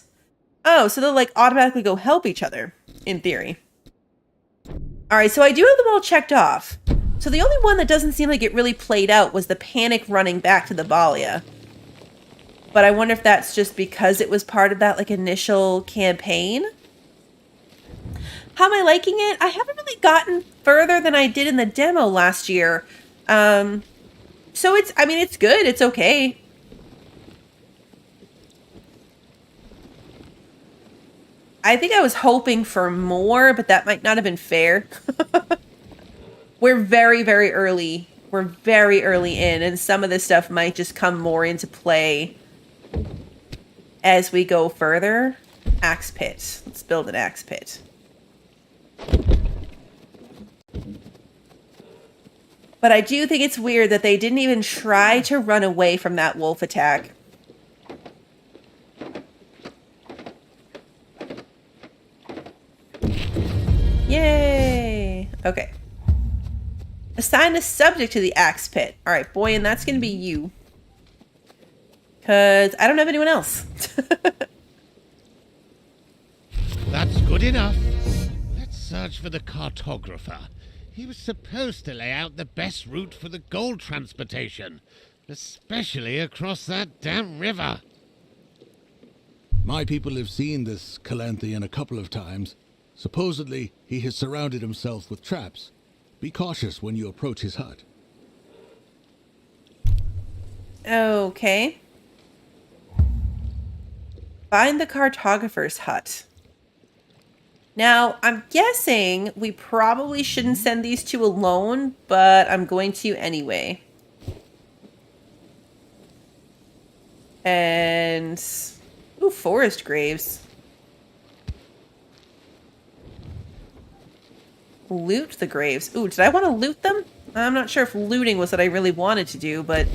Oh, so they'll like automatically go help each other, in theory. All right, so I do have them all checked off. So the only one that doesn't seem like it really played out was the panic running back to the Balia. But I wonder if that's just because it was part of that like initial campaign. How am I liking it? I haven't really gotten further than I did in the demo last year. So it's good. It's okay. I think I was hoping for more, but that might not have been fair. We're very, very early. We're very early in, and some of this stuff might just come more into play as we go further. Axe pit. Let's build an axe pit. But I do think it's weird that they didn't even try to run away from that wolf attack. Yay! Okay. Assign a subject to the axe pit. Alright, boy, and that's going to be you. Because I don't have anyone else. That's good enough. Let's search for the cartographer. He was supposed to lay out the best route for the gold transportation, especially across that damn river. My people have seen this Calanthian a couple of times. Supposedly, he has surrounded himself with traps. Be cautious when you approach his hut. Okay. Find the cartographer's hut. Now, I'm guessing we probably shouldn't send these two alone, but I'm going to anyway. And... ooh, forest graves. Loot the graves. Ooh, did I want to loot them? I'm not sure if looting was what I really wanted to do, but...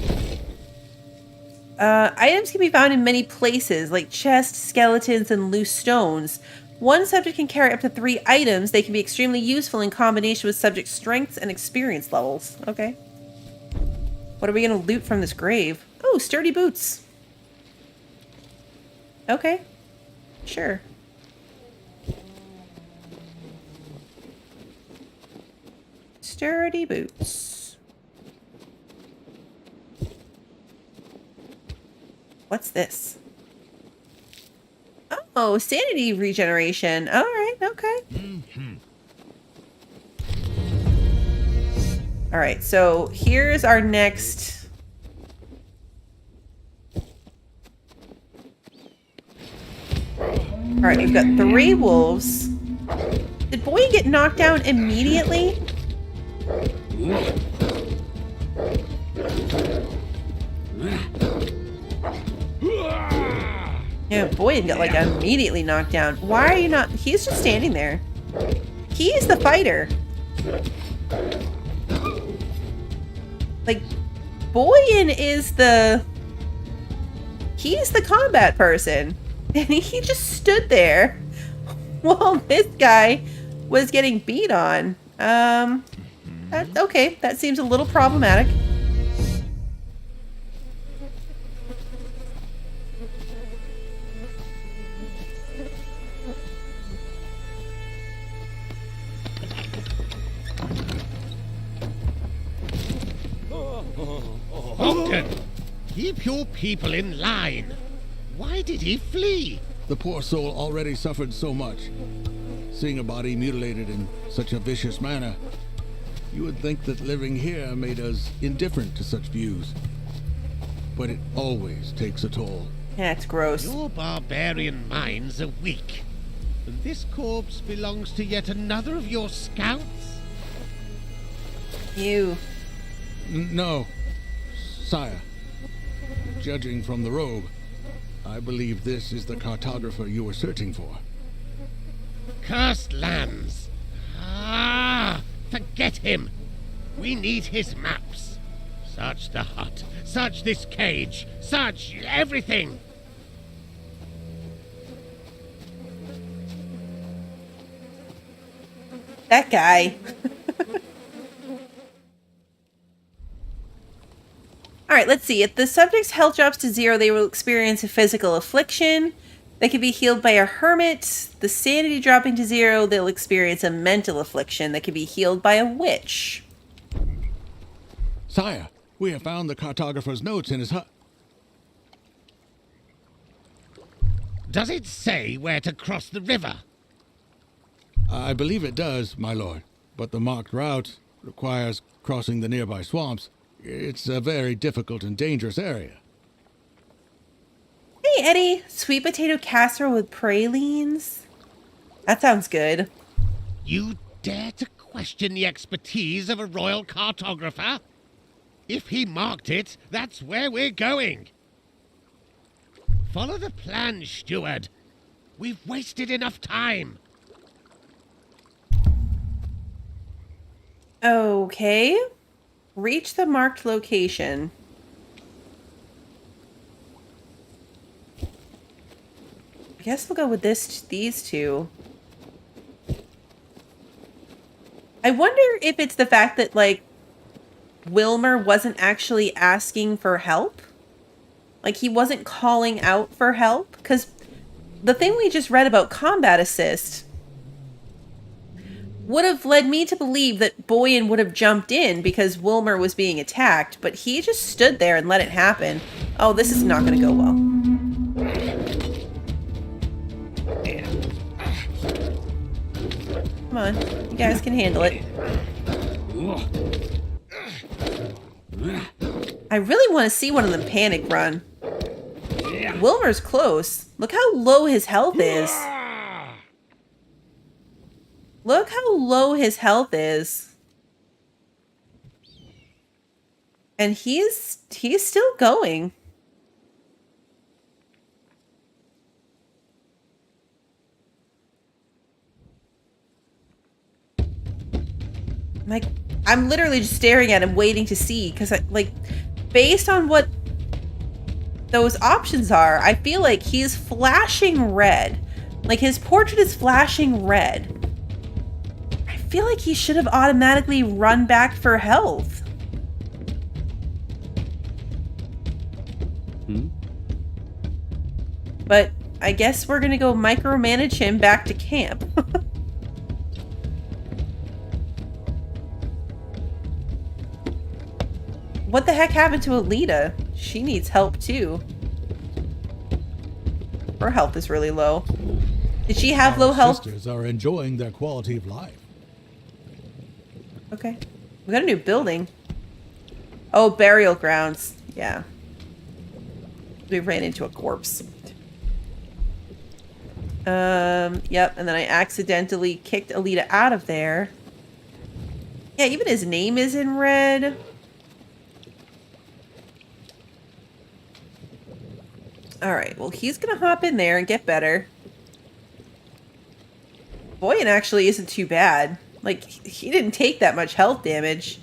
items can be found in many places, like chests, skeletons, and loose stones. One subject can carry up to 3 items. They can be extremely useful in combination with subject strengths and experience levels. Okay. What are we going to loot from this grave? Oh, sturdy boots. Okay. Sure. Sturdy boots. What's this? Oh, sanity regeneration. All right, okay. All right, so here's our next... All right, we've got 3 wolves. Did Boy get knocked down immediately? Yeah, Boyd got, like, immediately knocked down. Why are you not... He's just standing there. He's the fighter. Like, Boyan is the... He's the combat person. And he just stood there while this guy was getting beat on. Okay, that seems a little problematic. Ogden, keep your people in line. Why did he flee? The poor soul already suffered so much. Seeing a body mutilated in such a vicious manner, you would think that living here made us indifferent to such views. But it always takes a toll. That's gross. Your barbarian minds are weak. And this corpse belongs to yet another of your scouts? You. No, sire. Judging from the robe, I believe this is the cartographer you were searching for. Cursed lands! Ah! Forget him! We need his maps. Search the hut. Search this cage. Search everything! That guy. Alright, let's see. If the subject's health drops to 0, they will experience a physical affliction. They can be healed by a hermit. The sanity dropping to 0, they'll experience a mental affliction that can be healed by a witch. Sire, we have found the cartographer's notes in his hut. Does it say where to cross the river? I believe it does, my lord, but the marked route requires crossing the nearby swamps. It's a very difficult and dangerous area. Hey, Eddie. Sweet potato casserole with pralines? That sounds good. You dare to question the expertise of a royal cartographer? If he marked it, that's where we're going. Follow the plan, steward. We've wasted enough time. Okay. Reach the marked location. I guess we'll go with these two. I wonder if it's the fact that, like, Wilmer wasn't actually asking for help. Like, he wasn't calling out for help. Because the thing we just read about combat assist would have led me to believe that Boyan would have jumped in because Wilmer was being attacked, but he just stood there and let it happen. Oh, this is not going to go well. Come on, you guys can handle it. I really want to see one of them panic run. Wilmer's close. Look how low his health is. Look how low his health is. And he's still going. Like, I'm literally just staring at him waiting to see, because like, based on what those options are, I feel like he's flashing red. Like, his portrait is flashing red. I feel like he should have automatically run back for health. But I guess we're gonna go micromanage him back to camp. What the heck happened to Alita? She needs help too. Her health is really low. Did she have low health? Sisters are enjoying their quality of life. Okay. We got a new building. Oh, burial grounds. Yeah. We ran into a corpse. Yep, and then I accidentally kicked Alita out of there. Yeah, even his name is in red. Alright, well, he's gonna hop in there and get better. Boyan actually isn't too bad. Like, he didn't take that much health damage.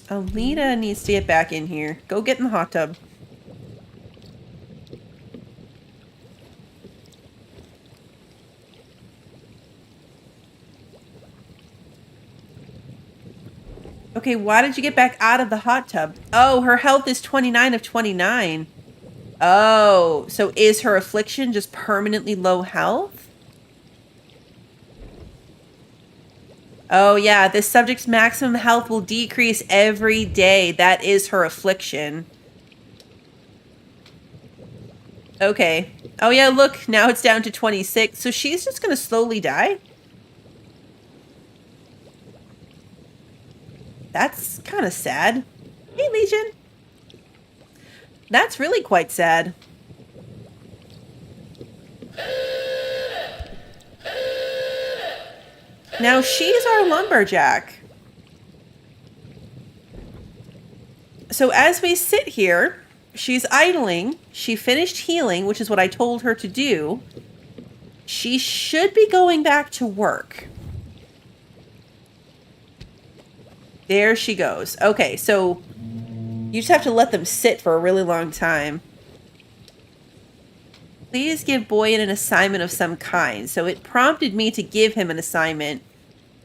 Alita needs to get back in here. Go get in the hot tub. Okay, why did you get back out of the hot tub? Oh, her health is 29 of 29. Oh, so is her affliction just permanently low health? Oh, yeah, this subject's maximum health will decrease every day. That is her affliction. Okay. Oh, yeah, look, now it's down to 26. So she's just going to slowly die? That's kind of sad. Hey, Legion. That's really quite sad. Now she's our lumberjack. So as we sit here, she's idling. She finished healing, which is what I told her to do. She should be going back to work. There she goes. Okay, so you just have to let them sit for a really long time. Please give Boyan an assignment of some kind. So it prompted me to give him an assignment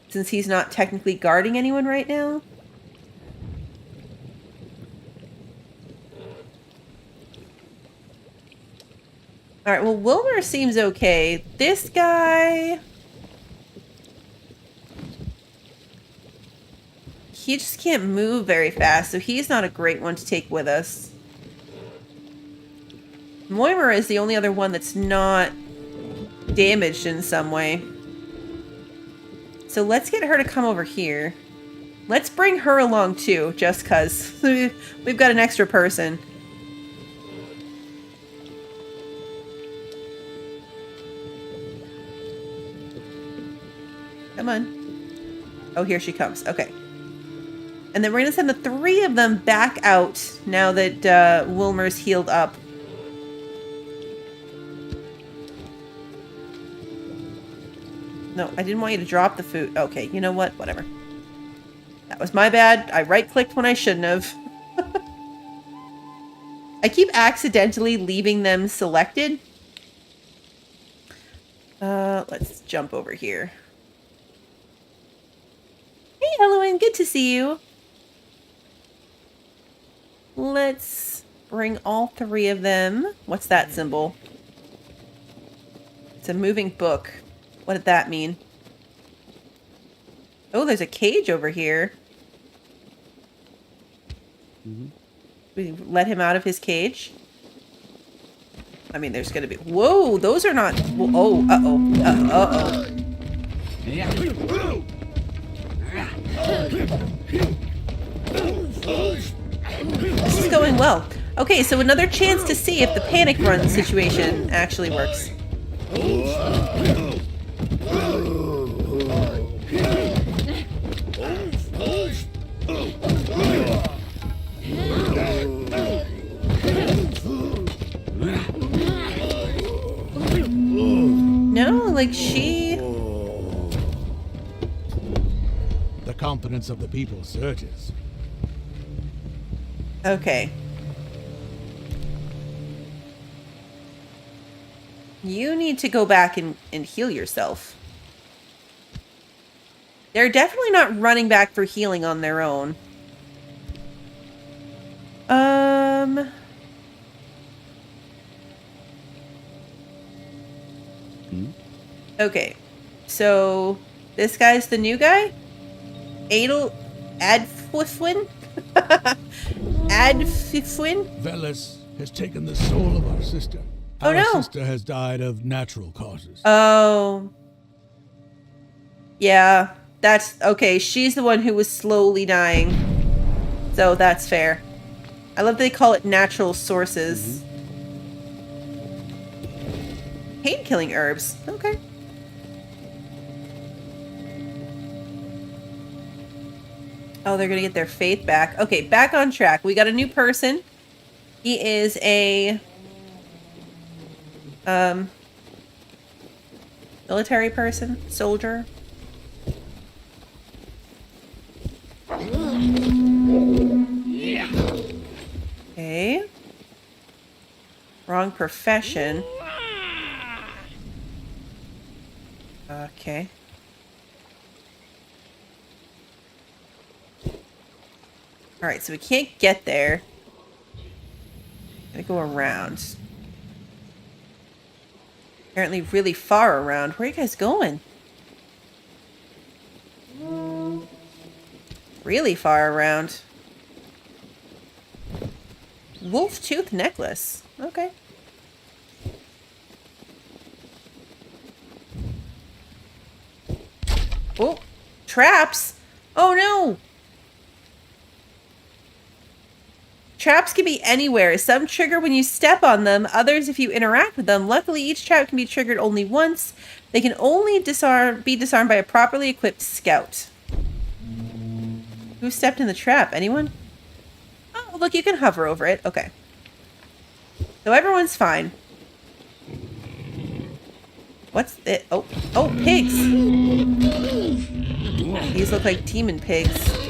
since he's not technically guarding anyone right now. Alright, well, Wilmer seems okay. This guy... he just can't move very fast, so he's not a great one to take with us. Moira is the only other one that's not damaged in some way. So let's get her to come over here. Let's bring her along too, just because we've got an extra person. Come on. Oh, here she comes. Okay. And then we're going to send the 3 of them back out now that Wilmer's healed up. No, I didn't want you to drop the food. Okay, you know what? Whatever. That was my bad. I right-clicked when I shouldn't have. I keep accidentally leaving them selected. Let's jump over here. Hey, Elowen, good to see you. Let's bring all 3 of them. What's that symbol? It's a moving book. What did that mean? Oh, there's a cage over here. We let him out of his cage. I mean, there's gonna be... Whoa, those are not... Oh, uh-oh. Uh-oh. This is going well. Okay, so another chance to see if the panic run situation actually works. No, like she... The confidence of the people surges. Okay. You need to go back and heal yourself. They're definitely not running back for healing on their own. Okay. So, this guy's the new guy? Adfwin? Adfwin? Velis has taken the soul of our sister. Oh, our no. sister has died of natural causes. Oh. Yeah, that's... Okay, she's the one who was slowly dying. So, that's fair. I love they call it natural sources. Pain-killing herbs. Okay. Oh, they're gonna get their faith back. Okay, back on track. We got a new person. He is a... military person? Soldier? Okay. Wrong profession. Okay. Alright, so we can't get there. Gotta go around. Apparently really far around. Where are you guys going? Really far around. Wolf tooth necklace. Okay. Oh, traps. Oh no. Traps can be anywhere. Some trigger when you step on them, others if you interact with them. Luckily, each trap can be triggered only once. They can only be disarmed by a properly equipped scout. Who stepped in the trap? Anyone? Oh, look, you can hover over it. Okay. So everyone's fine. What's it? Oh, pigs. These look like demon pigs.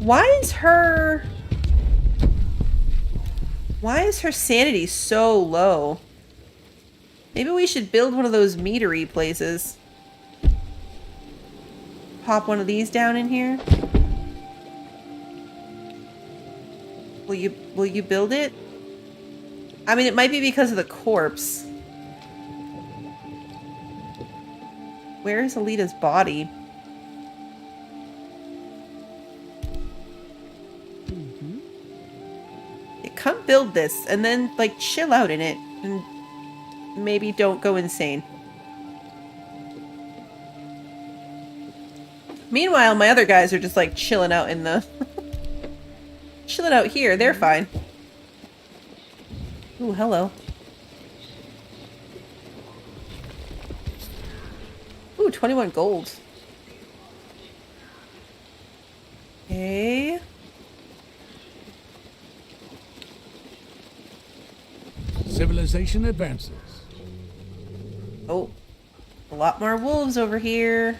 Why is her sanity so low? Maybe we should build one of those meadery places. Pop one of these down in here. Will you build it? I mean, it might be because of the corpse. Where is Alita's body? Come build this and then, like, chill out in it. And maybe don't go insane. Meanwhile, my other guys are just, like, chilling out in the... chilling out here. They're fine. Ooh, hello. Ooh, 21 gold. Okay. Civilization advances. Oh, a lot more wolves over here.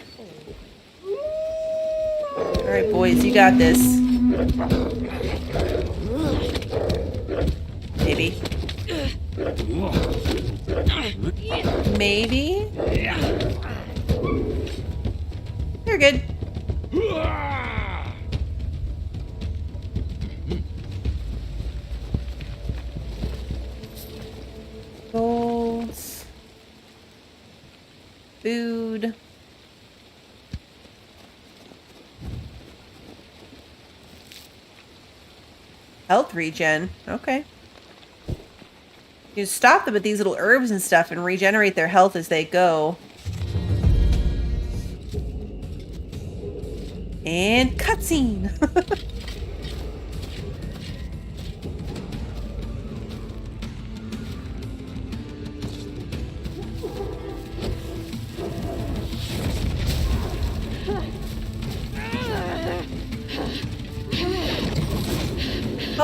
Alright, boys, you got this. Maybe. Maybe? You're good. Golds. Food. Health regen. Okay. You stop them with these little herbs and stuff and regenerate their health as they go. And cutscene.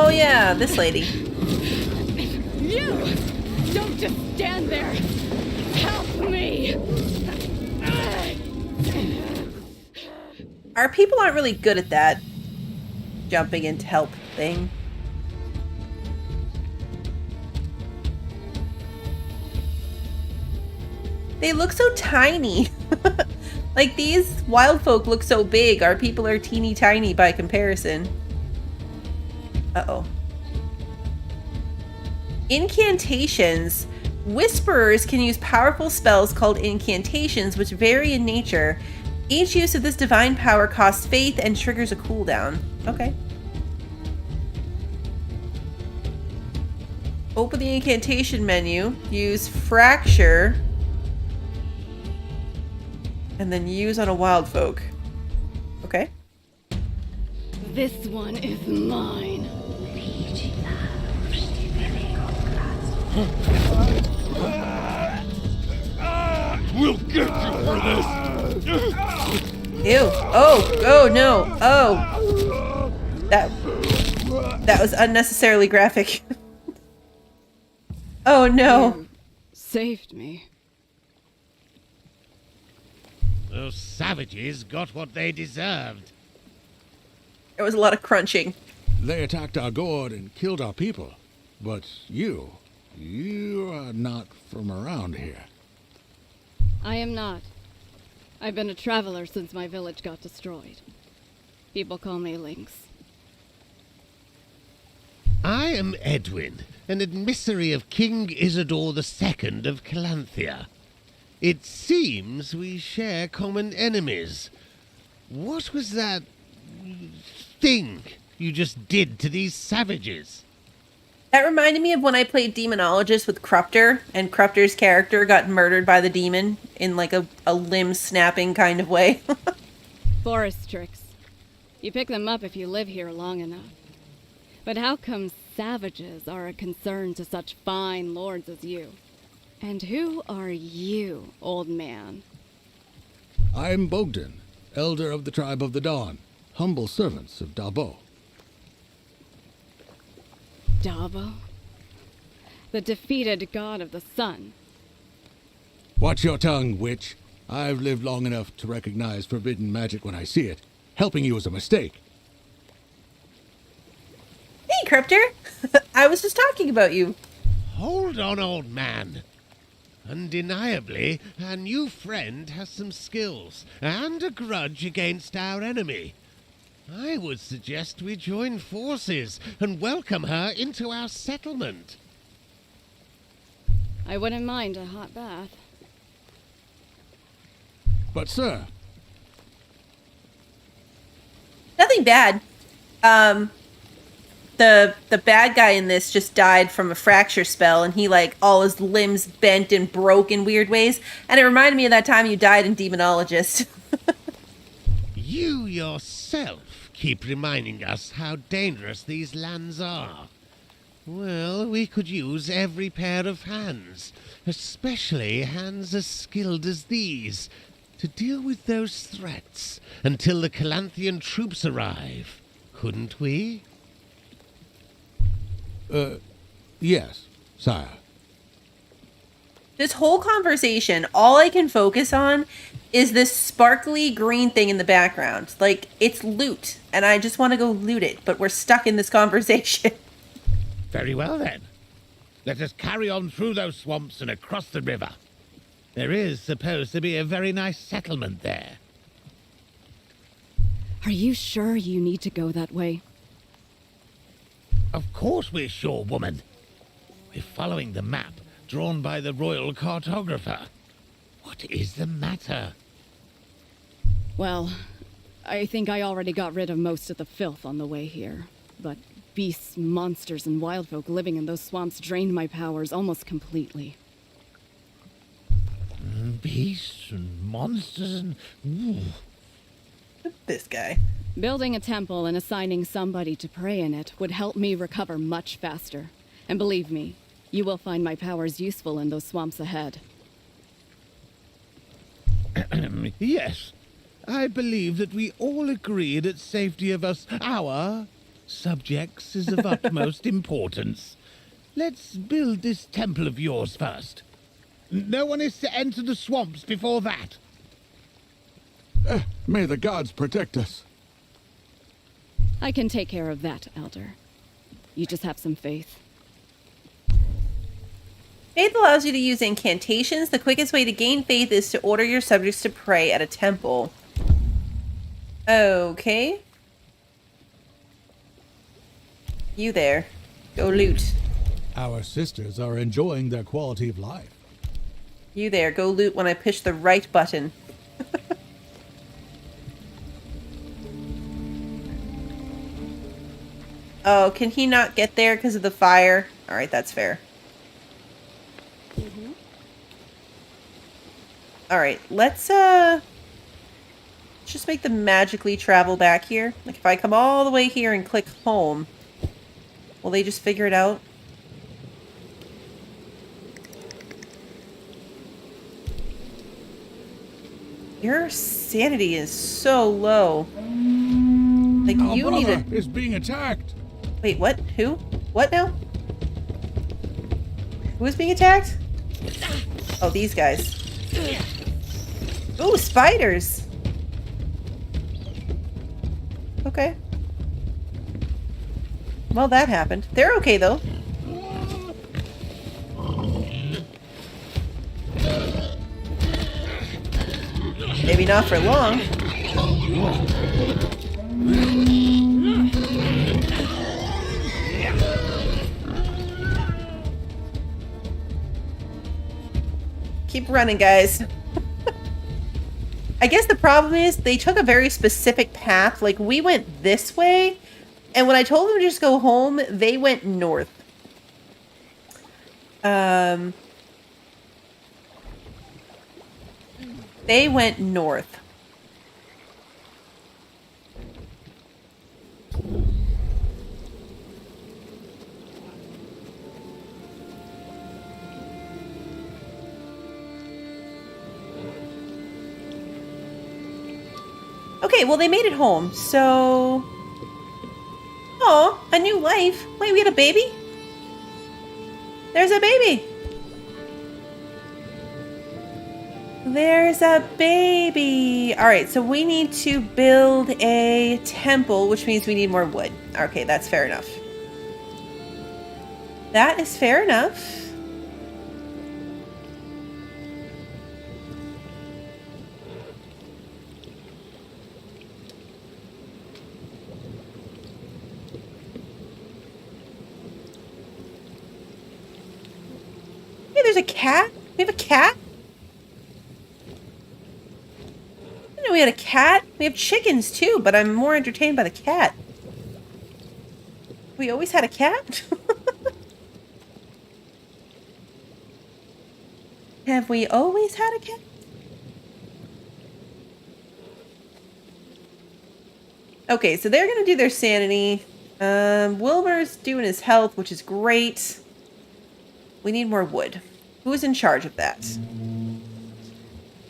Oh yeah, this lady. You! Don't just stand there! Help me! Our people aren't really good at that. Jumping in to help thing. They look so tiny. Like, these wild folk look so big. Our people are teeny tiny by comparison. Uh-oh. Incantations. Whisperers can use powerful spells called incantations, which vary in nature. Each use of this divine power costs faith and triggers a cooldown. Okay. Open the incantation menu. Use fracture. And then use on a wild folk. Okay. This one is mine. We'll get you for this! Ew. Oh. Oh, no. Oh. That was unnecessarily graphic. Oh, no. You saved me. Those savages got what they deserved. There was a lot of crunching. They attacked our Gord and killed our people. But you are not from around here. I am not. I've been a traveler since my village got destroyed. People call me Lynx. I am Edwin, an emissary of King Isidore II of Calanthea. It seems we share common enemies. What was that thing you just did to these savages? That reminded me of when I played Demonologist with Crupter, and Crupter's character got murdered by the demon in like a limb-snapping kind of way. Forest tricks. You pick them up if you live here long enough. But how come savages are a concern to such fine lords as you? And who are you, old man? I'm Bogdan, elder of the tribe of the Dawn, humble servants of Dabo. Dabo? The defeated god of the sun. Watch your tongue, witch. I've lived long enough to recognize forbidden magic when I see it. Helping you is a mistake. Hey, Crupter! I was just talking about you. Hold on, old man. Undeniably, our new friend has some skills and a grudge against our enemy. I would suggest we join forces and welcome her into our settlement. I wouldn't mind a hot bath. But, sir, Nothing bad. the bad guy in this just died from a fracture spell, and he like all his limbs bent and broke in weird ways, and it reminded me of that time you died in Demonologist. You yourself keep reminding us how dangerous these lands are. Well, we could use every pair of hands, especially hands as skilled as these, to deal with those threats until the Calanthian troops arrive, couldn't we? Yes, sire. This whole conversation, all I can focus on is this sparkly green thing in the background. Like, it's loot, and I just want to go loot it, but we're stuck in this conversation. Very well, then. Let us carry on through those swamps and across the river. There is supposed to be a very nice settlement there. Are you sure you need to go that way? Of course we're sure, woman. We're following the map drawn by the royal cartographer. What is the matter? Well, I think I already got rid of most of the filth on the way here. But beasts, monsters, and wildfolk living in those swamps drained my powers almost completely. Beasts and monsters and... Ooh. This guy. Building a temple and assigning somebody to pray in it would help me recover much faster. And believe me, you will find my powers useful in those swamps ahead. Yes, I believe that we all agree that safety of us, our subjects, is of utmost importance. Let's build this temple of yours first. No one is to enter the swamps before that. May the gods protect us. I can take care of that, Elder. You just have some faith. Faith allows you to use incantations. The quickest way to gain faith is to order your subjects to pray at a temple. Okay. You there. Go loot. Our sisters are enjoying their quality of life. You there. Go loot when I push the right button. Oh, can he not get there because of the fire? Alright, that's fair. Alright, let's just make them magically travel back here. Like, if I come all the way here and click home, will they just figure it out? Your sanity is so low. Like, Our you need brother a... is being attacked. Wait, what? Who? What now? Who is being attacked? Oh, these guys. Ooh, spiders! Okay. Well, that happened. They're okay, though. Maybe not for long. Keep running, guys. I guess the problem is they took a very specific path. Like, we went this way, and when I told them to just go home, they went north. They went north. Okay, well, they made it home, so... Oh, a new life. Wait, we had a baby? There's a baby. There's a baby. All right, so we need to build a temple, which means we need more wood. Okay, that's fair enough. That is fair enough. Hey, there's a cat. We have a cat? I didn't know we had a cat. We have chickens too, but I'm more entertained by the cat. We always had a cat? Have we always had a cat? Okay, so they're gonna do their sanity. Wilmer's doing his health, which is great. We need more wood. Who's in charge of that?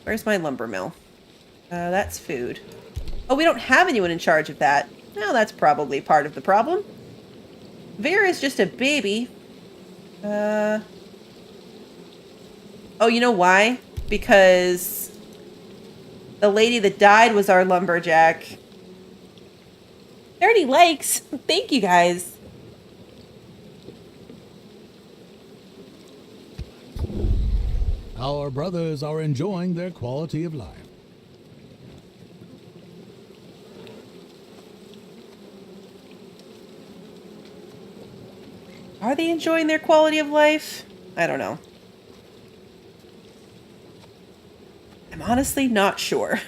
Where's my lumber mill? That's food. Oh, we don't have anyone in charge of that. Well, that's probably part of the problem. Vera's just a baby. Oh, you know why? Because the lady that died was our lumberjack. 30 likes. Thank you, guys. Our brothers are enjoying their quality of life. Are they enjoying their quality of life? I don't know. I'm honestly not sure.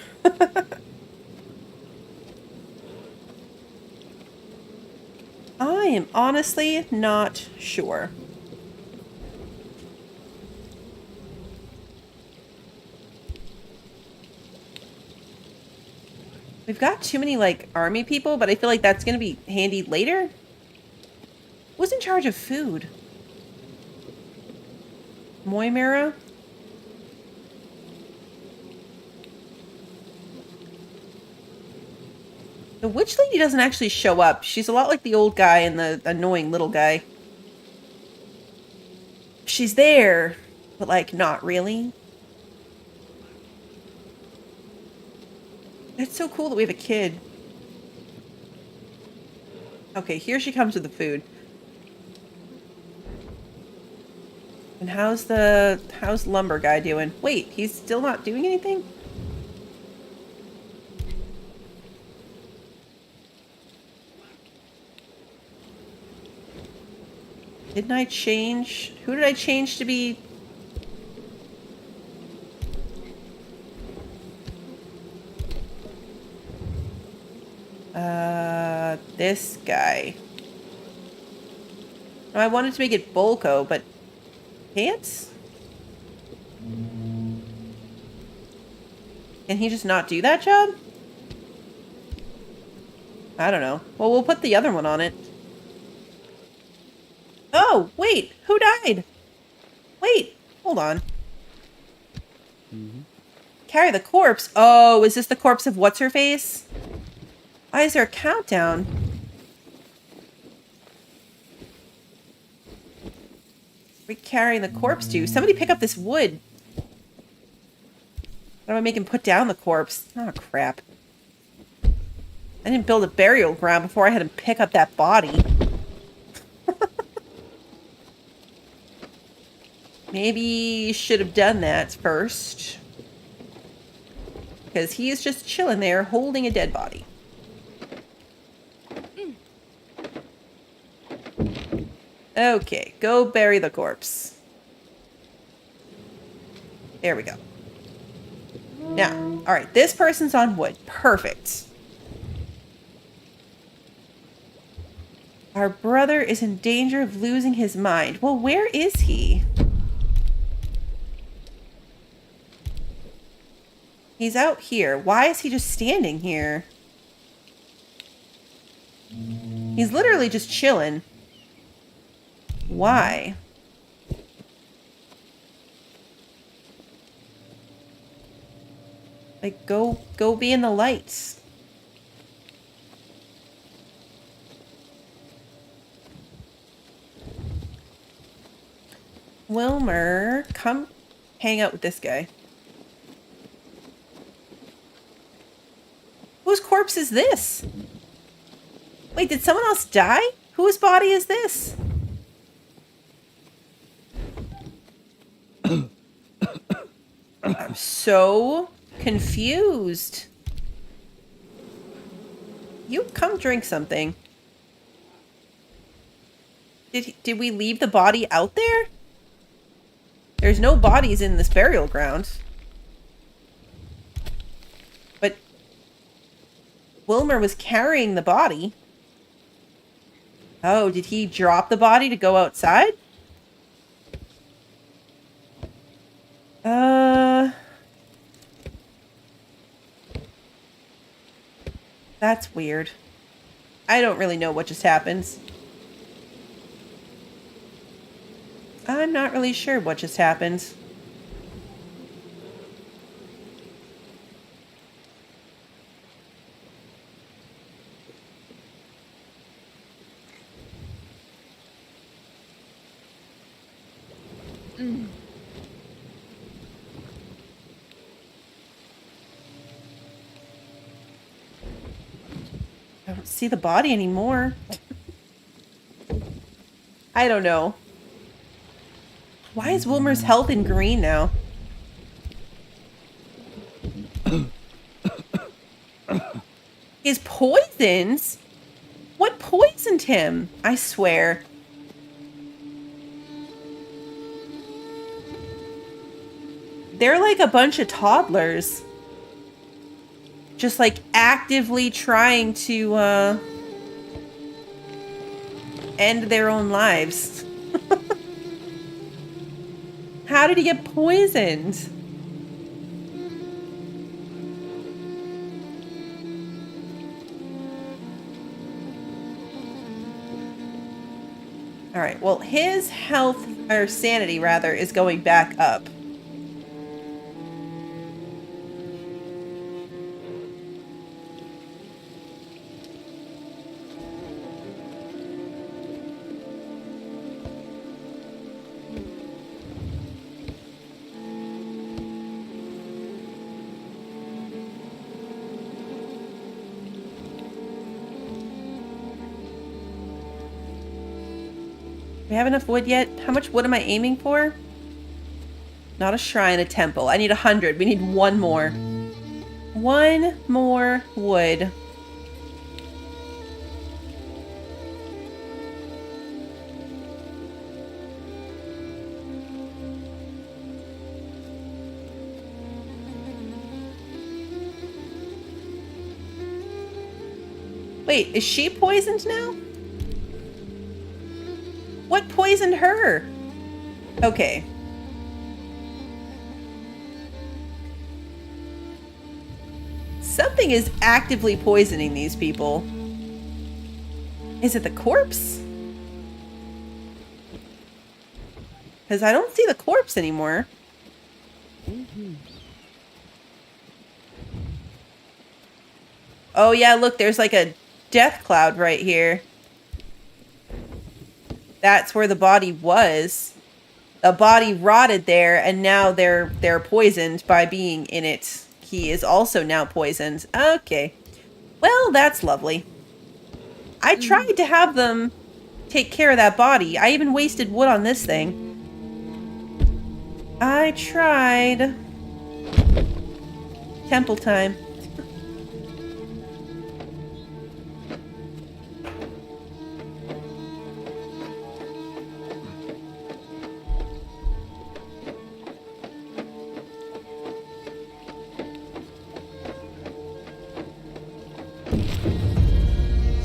I am honestly not sure. We've got too many, like, army people, but I feel like that's going to be handy later. Who's in charge of food? Moimera? The witch lady doesn't actually show up. She's a lot like the old guy and the annoying little guy. She's there, but, like, not really. It's so cool that we have a kid. Okay, here she comes with the food. And how's lumber guy doing? Wait, he's still not doing anything? Didn't I change? Who did I change to be? This guy. No, I wanted to make it Bolko, but can't? Can he just not do that job? I don't know. Well, we'll put the other one on it. Oh, wait. Who died? Wait. Hold on. Carry the corpse. Oh, is this the corpse of what's-her-face? Why is there a countdown? Where are we carrying the corpse to? Somebody pick up this wood. How do I make him put down the corpse? Oh, crap. I didn't build a burial ground before I had him pick up that body. Maybe you should have done that first. Because he is just chilling there holding a dead body. Okay, go bury the corpse. There we go. Now, alright, this person's on wood. Perfect. Our brother is in danger of losing his mind. Well, where is he? He's out here. Why is he just standing here? He's literally just chilling. Why? Like, go be in the lights. Wilmer, come hang out with this guy. Whose corpse is this? Wait, did someone else die? Whose body is this? I'm so confused. You come drink something. Did we leave the body out there? There's no bodies in this burial ground. But Wilmer was carrying the body. Oh, did he drop the body to go outside? That's weird. I don't really know what just happened. I'm not really sure what just happened. I don't see the body anymore. I don't know. Why is Wilmer's health in green now? His poisons? What poisoned him? I swear. They're like a bunch of toddlers. Just like actively trying to end their own lives. How did he get poisoned? All right, well, his health, or sanity rather, is going back up. We have enough wood yet? How much wood am I aiming for? Not a shrine, a temple. I need 100. We need one more. One more wood. Wait, is she poisoned now? What poisoned her? Okay. Something is actively poisoning these people. Is it the corpse? Because I don't see the corpse anymore. Oh yeah, look, there's like a death cloud right here. That's where the body was. A body rotted there, and now they're poisoned by being in it. He is also now poisoned. Okay. Well, that's lovely. I tried to have them take care of that body. I even wasted wood on this thing. I tried. Temple time.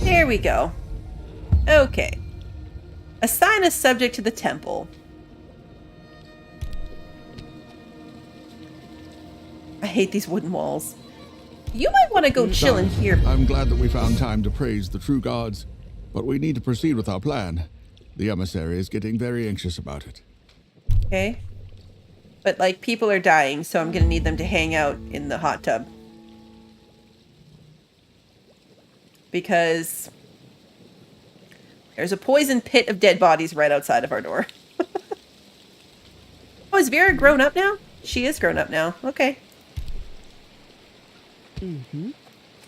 There we go. Okay. Assign a subject to the temple. I hate these wooden walls. You might want to go chill in here. I'm glad that we found time to praise the true gods, but we need to proceed with our plan. The emissary is getting very anxious about it. Okay. But, like, people are dying, so I'm gonna need them to hang out in the hot tub. Because there's a poison pit of dead bodies right outside of our door. Oh, is Vera grown up now? She is grown up now. Okay.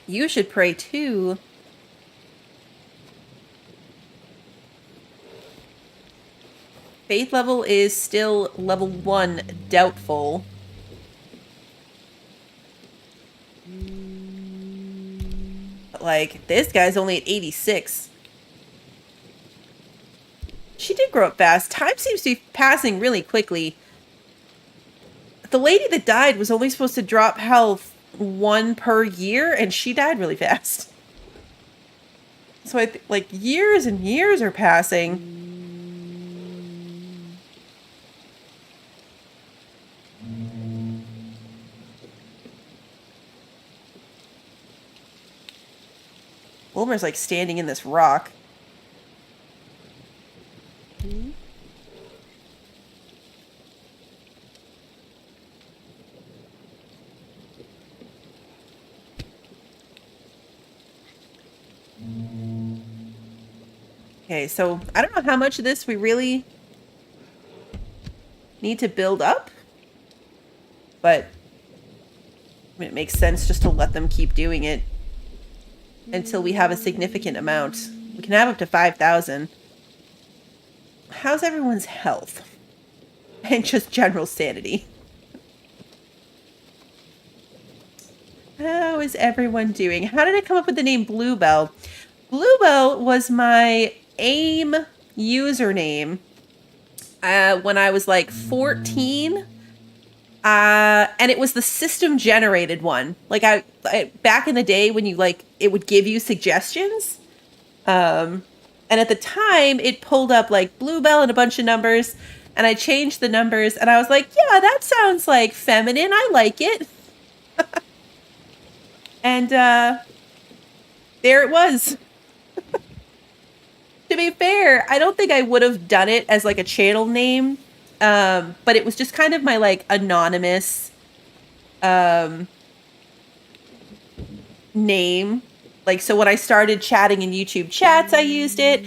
You should pray too. Faith level is still level 1, doubtful. Like, this guy's only at 86. She did grow up fast. Time seems to be passing really quickly. The lady that died was only supposed to drop health 1 per year, and she died really fast. So like years and years are passing. Wilmer's like standing in this rock. Okay, so I don't know how much of this we really need to build up, but I mean, it makes sense just to let them keep doing it until we have a significant amount. We can have up to 5,000. How's everyone's health? And just general sanity. How is everyone doing? How did I come up with the name Bluebell? Bluebell was my AIM username when I was like 14. And it was the system generated one. Like I back in the day when you like, it would give you suggestions. And at the time it pulled up like Bluebell and a bunch of numbers, and I changed the numbers and I was like, yeah, that sounds like feminine. I like it. And, there it was. To be fair, I don't think I would have done it as like a channel name. But it was just kind of my like anonymous name. Like, so when I started chatting in YouTube chats, I used it.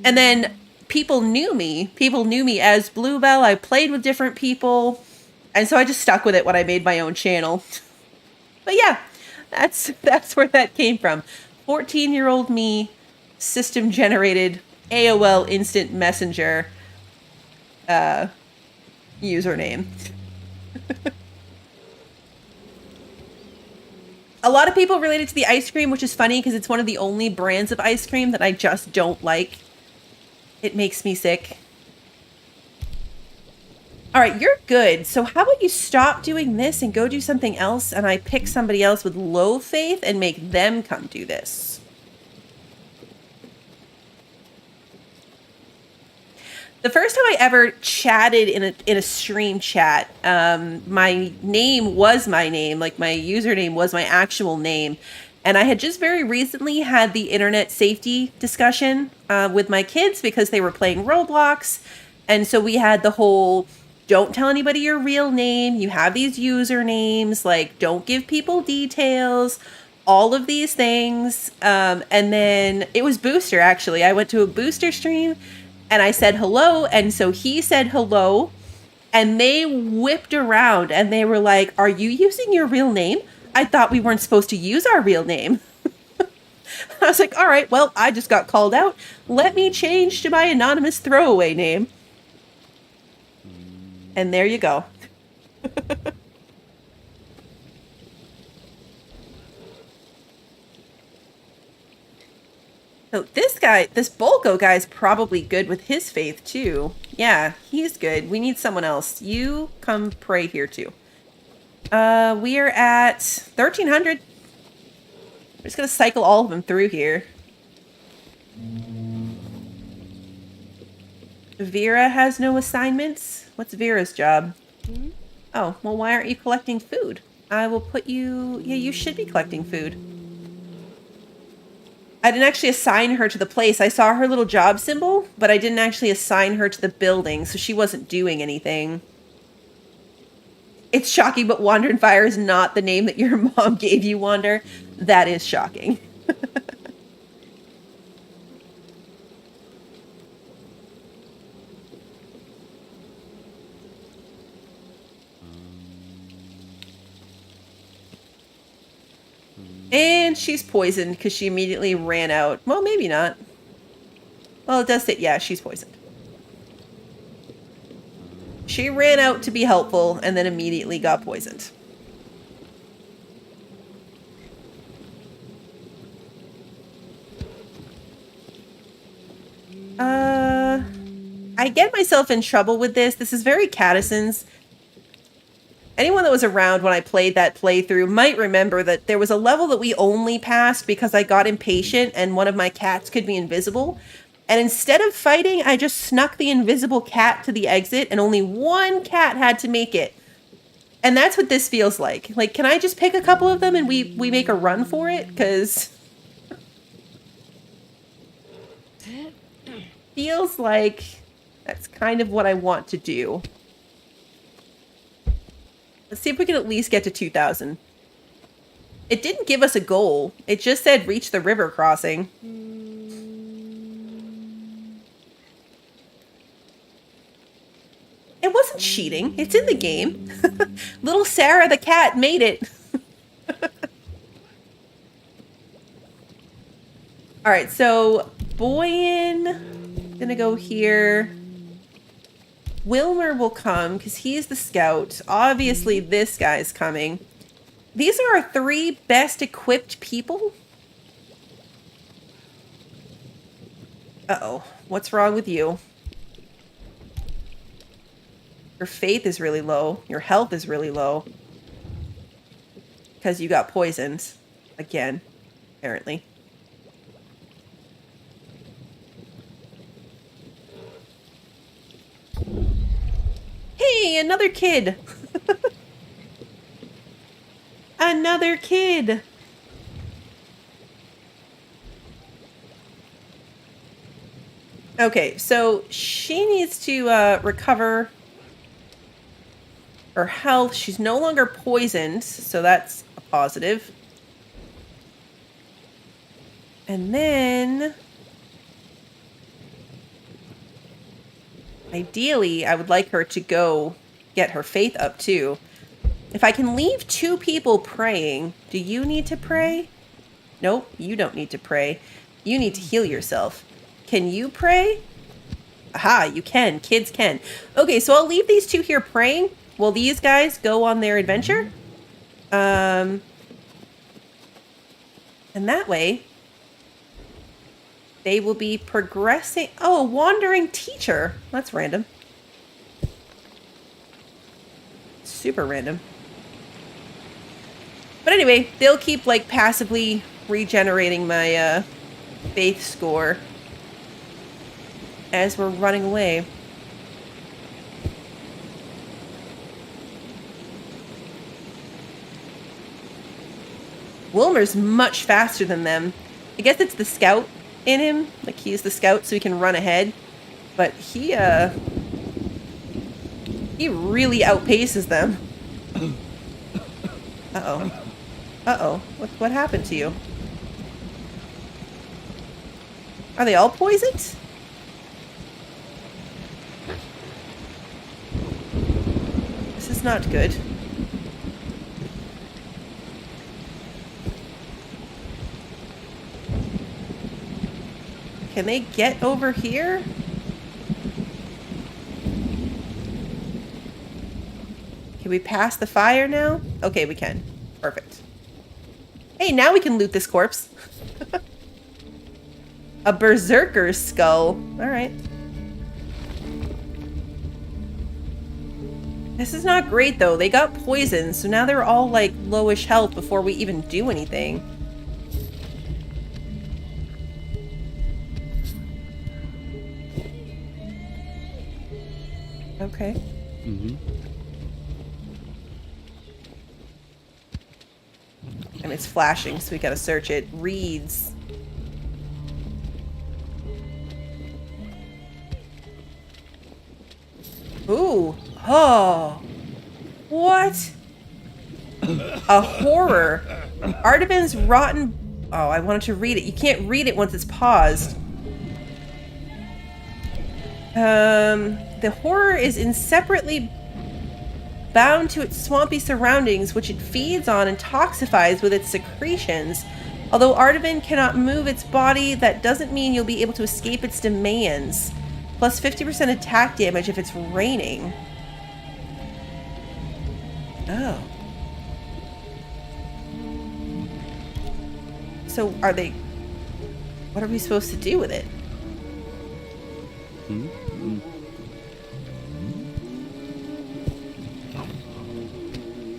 And then people knew me. People knew me as Bluebell. I played with different people. And so I just stuck with it when I made my own channel. But yeah, that's where that came from. 14-year-old me, system generated AOL Instant Messenger username. A lot of people relate it to the ice cream, which is funny because it's one of the only brands of ice cream that I just don't like. It makes me sick. All right, you're good. So how about you stop doing this and go do something else, and I pick somebody else with low faith and make them come do this. The first time I ever chatted in a stream chat, my name was my name, like my username was my actual name. And I had just very recently had the internet safety discussion with my kids because they were playing Roblox. And so we had the whole, don't tell anybody your real name. You have these usernames, like don't give people details, all of these things. And then it was Booster, actually. I went to a Booster stream and I said hello. And so he said hello. And they whipped around and they were like, are you using your real name? I thought we weren't supposed to use our real name. I was like, all right, well, I just got called out. Let me change to my anonymous throwaway name. And there you go. So this guy, this Bolko guy is probably good with his faith too. Yeah, he's good. We need someone else. You come pray here too. We are at 1,300. We're just going to cycle all of them through here. Vera has no assignments. What's Vera's job? Oh, well, why aren't you collecting food? I will put you... Yeah, you should be collecting food. I didn't actually assign her to the place. I saw her little job symbol, but I didn't actually assign her to the building, so she wasn't doing anything. It's shocking, but Wander and Fire is not the name that your mom gave you, Wander. That is shocking. And she's poisoned because she immediately ran out. Well, maybe not. Well, it does say, yeah, she's poisoned. She ran out to be helpful and then immediately got poisoned. I get myself in trouble with this. This is very Cattison's. Anyone that was around when I played that playthrough might remember that there was a level that we only passed because I got impatient and one of my cats could be invisible. And instead of fighting, I just snuck the invisible cat to the exit and only one cat had to make it. And that's what this feels like. Like, can I just pick a couple of them and we make a run for it? Because feels like that's kind of what I want to do. Let's see if we can at least get to 2,000. It didn't give us a goal. It just said reach the river crossing. It wasn't cheating. It's in the game. Little Sarah the cat made it. All right, so Boyan, gonna go here. Wilmer will come because he's the scout. Obviously, this guy's coming. These are our 3 best equipped people. Uh-oh. What's wrong with you? Your faith is really low. Your health is really low. Because you got poisoned. Again. Apparently. Hey, another kid. Another kid. Okay, so she needs to recover her health. She's no longer poisoned, so that's a positive. And then ideally, I would like her to go get her faith up too. If I can leave 2 people praying, do you need to pray? Nope, you don't need to pray. You need to heal yourself. Can you pray? Aha, you can. Kids can. Okay, so I'll leave these 2 here praying while these guys go on their adventure. And that way, they will be progressing. Oh, wandering teacher. That's random. Super random. But anyway, they'll keep like passively regenerating my faith score as we're running away. Wilmer's much faster than them. I guess it's the scout in him. Like, he's the scout so he can run ahead. But he really outpaces them. Uh-oh. Uh-oh. What happened to you? Are they all poisoned? This is not good. Can they get over here? Can we pass the fire now? Okay, we can. Perfect. Hey, now we can loot this corpse. A berserker's skull. Alright. This is not great, though. They got poisoned, so now they're all, like, lowish health before we even do anything. Okay. Mm-hmm. And it's flashing, so we gotta search it. Reads. Ooh. Oh. What? A horror. Artaban's rotten... Oh, I wanted to read it. You can't read it once it's paused. The horror is inseparably bound to its swampy surroundings, which it feeds on and toxifies with its secretions. Although Artaban cannot move its body, that doesn't mean you'll be able to escape its demands. Plus 50% attack damage if it's raining. Oh. So are they... What are we supposed to do with it?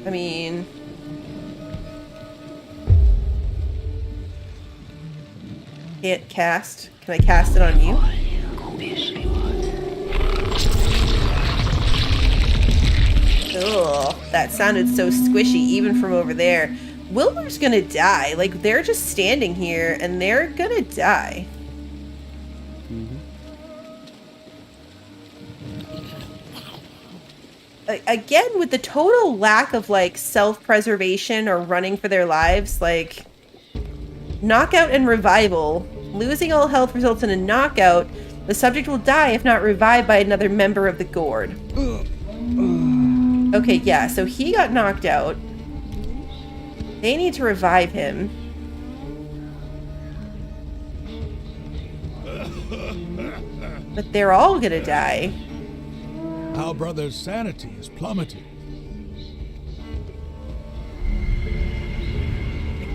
I mean... Can't cast. Can I cast it on you? Ugh, that sounded so squishy, even from over there. Wilbur's gonna die. Like, they're just standing here, and they're gonna die. Again, with the total lack of, like, self-preservation or running for their lives, like... Knockout and revival. Losing all health results in a knockout. The subject will die if not revived by another member of the Gord. Okay, yeah, so he got knocked out. They need to revive him. But they're all gonna die. Our brother's sanity is plummeting.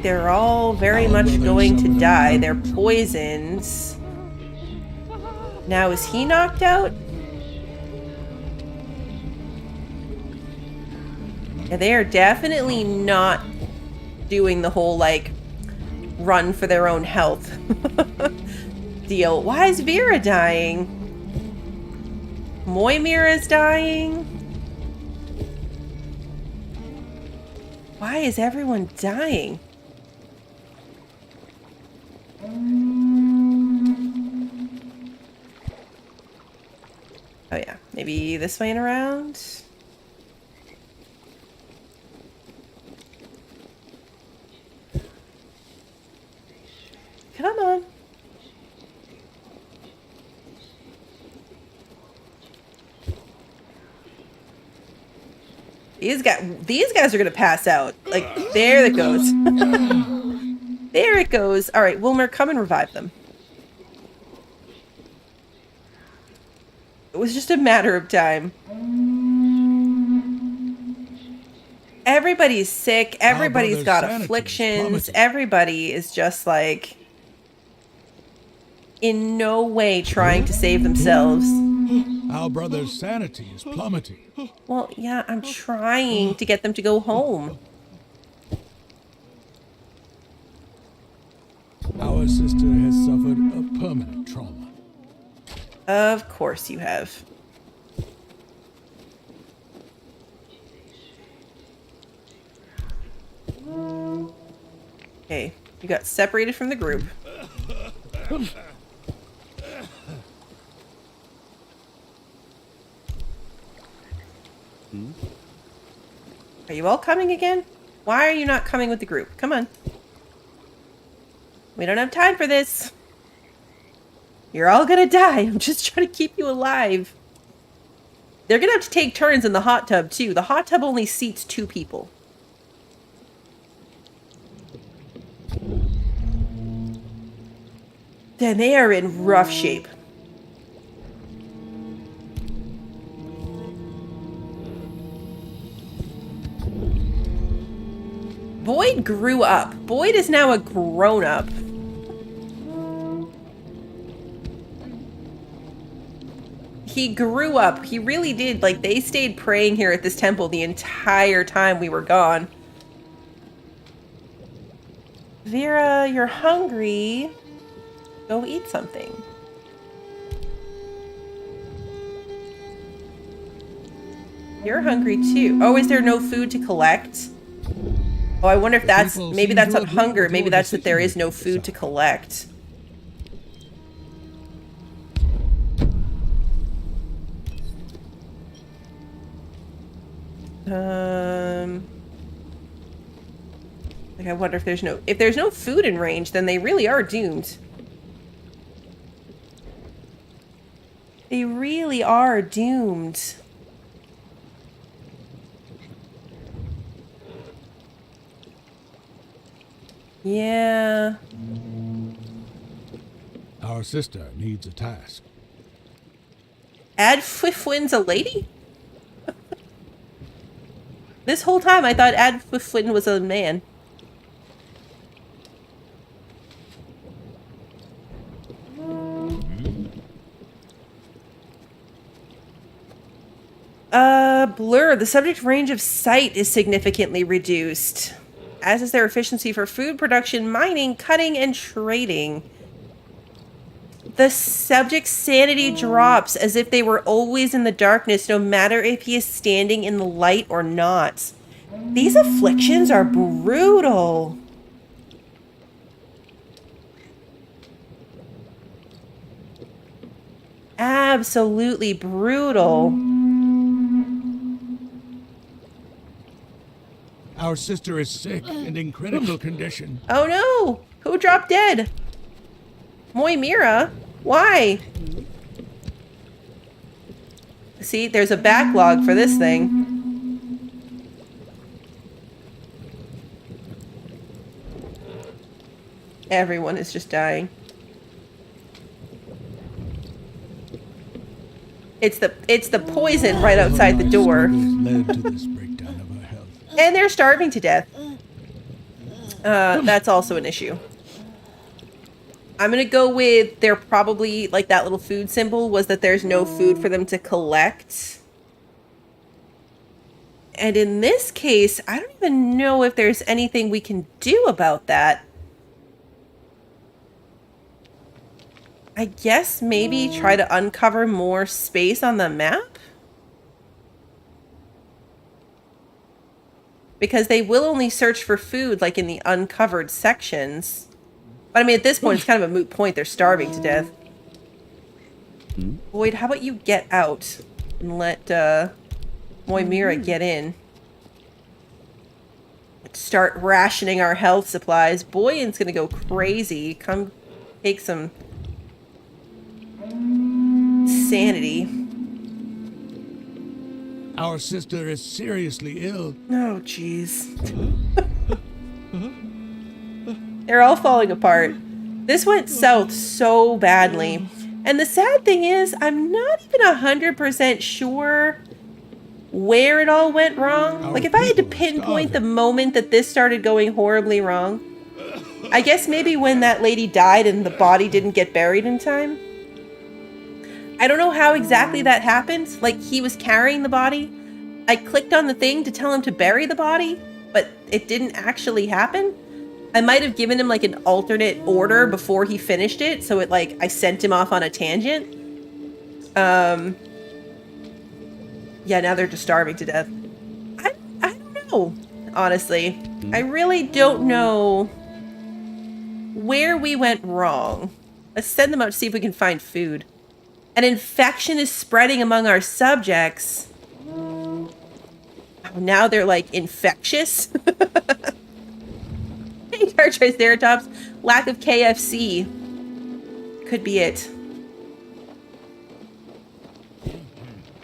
They're all very much going to die. They're poisoned. Now, is he knocked out? Yeah, they are definitely not doing the whole, like, run for their own health deal. Why is Vera dying? Moimira's dying? Why is everyone dying? Oh yeah, maybe this way and around? Come on. These guys are gonna pass out. Like, there it goes. There it goes. All right, Wilmer, come and revive them. It was just a matter of time. Everybody's sick. Everybody's got afflictions. Everybody is just like in no way trying to save themselves. Our brother's sanity is plummeting. Well, yeah, I'm trying to get them to go home. Our sister has suffered a permanent trauma. Of course you have. Okay, you got separated from the group. Are you all coming again? Why are you not coming with the group? Come on. We don't have time for this. You're all gonna die. I'm just trying to keep you alive. They're gonna have to take turns in the hot tub, too. The hot tub only seats 2 people. Then they are in rough shape. Boyd grew up. Boyd is now a grown-up. He grew up. He really did. Like, they stayed praying here at this temple the entire time we were gone. Vera, you're hungry. Go eat something. You're hungry too. Oh, is there no food to collect? Oh, I wonder if that's... Maybe that's not hunger. Maybe that's that there is no food to collect. Like, I wonder if there's no... If there's no food in range, then they really are doomed. They really are doomed. Yeah. Our sister needs a task. Adfwifwin's a lady? This whole time I thought Adfwifwin was a man. Blur. The subject range of sight is significantly reduced, as is their efficiency for food production, mining, cutting, and trading. The subject's sanity drops as if they were always in the darkness, no matter if he is standing in the light or not. These afflictions are brutal. Absolutely brutal. Our sister is sick and in critical condition. Oh no! Who dropped dead? Moimira? Why? See, there's a backlog for this thing. Everyone is just dying. It's the poison right outside the door. Led to this breakdown of our health. And they're starving to death. That's also an issue. I'm gonna go with they're probably, like, that little food symbol was that there's no food for them to collect. And in this case, I don't even know if there's anything we can do about that. I guess maybe try to uncover more space on the map? Because they will only search for food, like, in the uncovered sections. But I mean, at this point, it's kind of a moot point. They're starving to death. Boyd, how about you get out and let Moimira get in? Start rationing our health supplies. Boyan's gonna go crazy. Come take some sanity. Our sister is seriously ill. Oh, jeez. They're all falling apart. This went south so badly. And the sad thing is, I'm not even 100% sure where it all went wrong. Like, if I had to pinpoint the moment that this started going horribly wrong, I guess maybe when that lady died and the body didn't get buried in time. I don't know how exactly that happened. Like, he was carrying the body. I clicked on the thing to tell him to bury the body, but it didn't actually happen. I might have given him, like, an alternate order before he finished it, so it, like, I sent him off on a tangent. Yeah, now they're just starving to death. I don't know, honestly. I really don't know where we went wrong. Let's send them out to see if we can find food. An infection is spreading among our subjects. Oh, now they're, like, infectious. Hey, Triceratops. Lack of KFC. Could be it.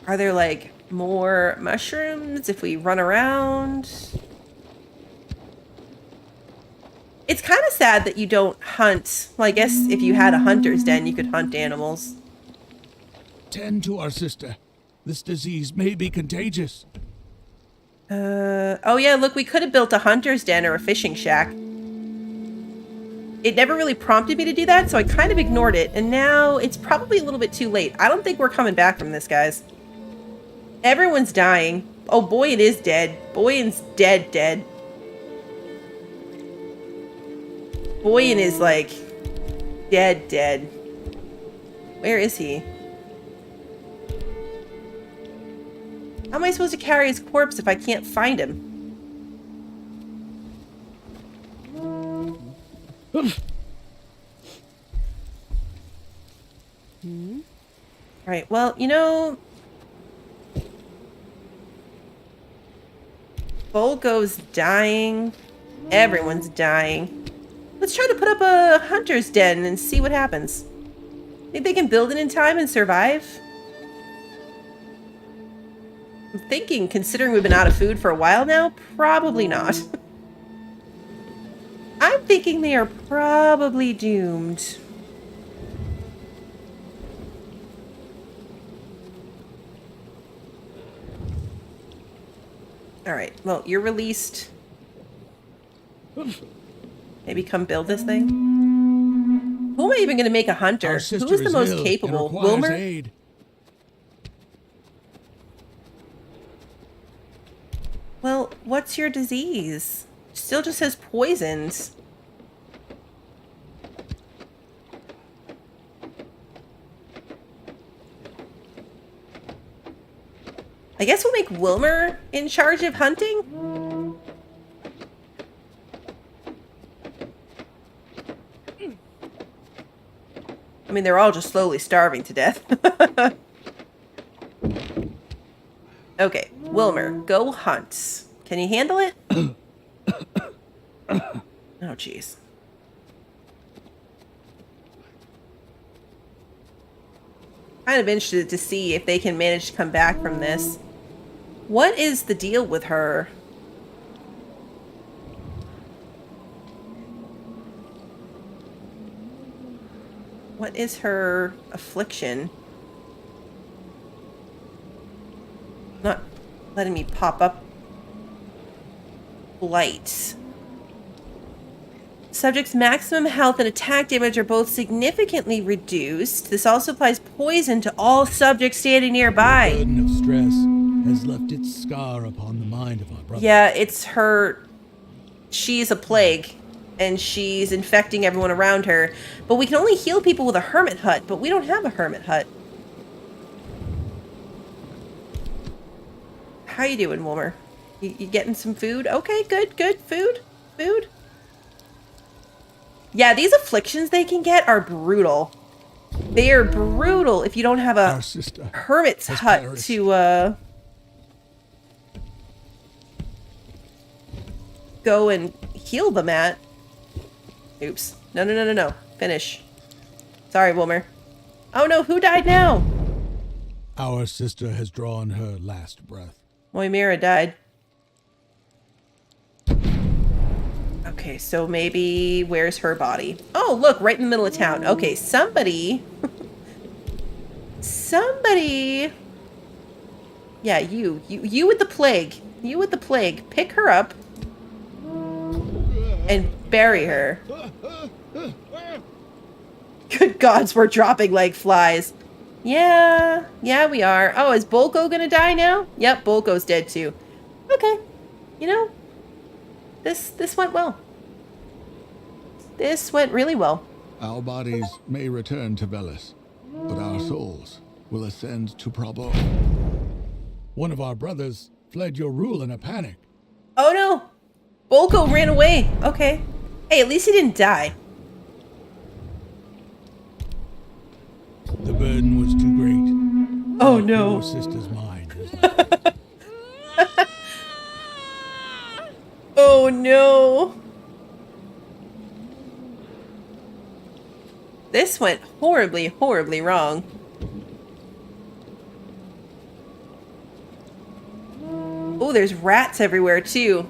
Are there, like, more mushrooms if we run around? It's kind of sad that you don't hunt. Well, I guess if you had a hunter's den, you could hunt animals. Tend to our sister. This disease may be contagious. Oh yeah, look, we could have built a hunter's den or a fishing shack. It never really prompted me to do that, so I kind of ignored it, and now it's probably a little bit too late. I don't think we're coming back from this, guys. Everyone's dying. Oh, Boyan is dead. Boyan's dead. Boyan is, like, dead. Where is he? How am I supposed to carry his corpse if I can't find him? Alright, well, you know... Volgo's dying. Everyone's dying. Let's try to put up a hunter's den and see what happens. Think they can build it in time and survive? I'm thinking, considering we've been out of food for a while now, probably not. I'm thinking they are probably doomed. Alright, well, you're released. Maybe come build this thing? Who am I even going to make a hunter? Who is the most capable? Wilmer? Aid. what's your disease? Still just says poisoned. I guess we'll make Wilmer in charge of hunting. I mean, they're all just slowly starving to death. Okay, Wilmer, go hunt. Can you handle it? Oh, jeez. Kind of interested to see if they can manage to come back from this. What is the deal with her? What is her affliction? Not letting me pop up. Blight. Subject's maximum health and attack damage are both significantly reduced. This also applies poison to all subjects standing nearby. The burden of stress has left its scar upon the mind of our brother. Yeah, it's her. She's a plague, and she's infecting everyone around her. But we can only heal people with a hermit hut, but we don't have a hermit hut. How you doing, Wilmer? You getting some food? Okay, good. Food. Yeah, these afflictions they can get are brutal. They are brutal if you don't have a hermit's hut perished. to go and heal them at. Oops. No. Finish. Sorry, Wilmer. Oh no, who died now? Our sister has drawn her last breath. Moimira died. Okay, so maybe where's her body? Oh, look, right in the middle of town. Okay, somebody. Yeah, you with the plague. You with the plague. Pick her up and bury her. Good gods, we're dropping like flies. Yeah, we are. Oh, is Bolko gonna die now? Yep, Bolko's dead too. Okay, you know, this went well. This went really well. Our bodies may return to Velis, but our souls will ascend to Prabo. One of our brothers fled your rule in a panic. Oh no, Bolko ran away. Okay, hey, at least he didn't die. The burden was too great. Oh Our no. poor sister's mind is Oh no. This went horribly, horribly wrong. Oh, there's rats everywhere too.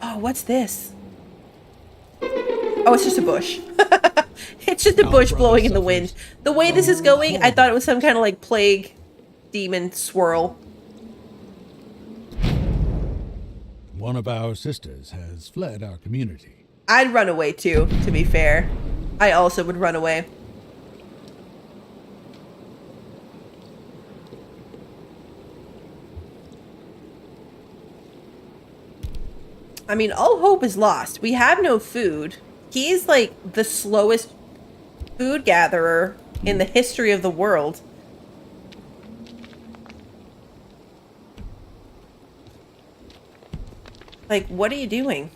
Oh, what's this? Oh, it's just a bush. It's just a bush blowing in the wind. The way this is going, I thought it was some kind of like plague demon swirl. One of our sisters has fled our community. I'd run away too, to be fair. I also would run away. I mean, all hope is lost. We have no food. He's like the slowest food gatherer in the history of the world. Like, what are you doing?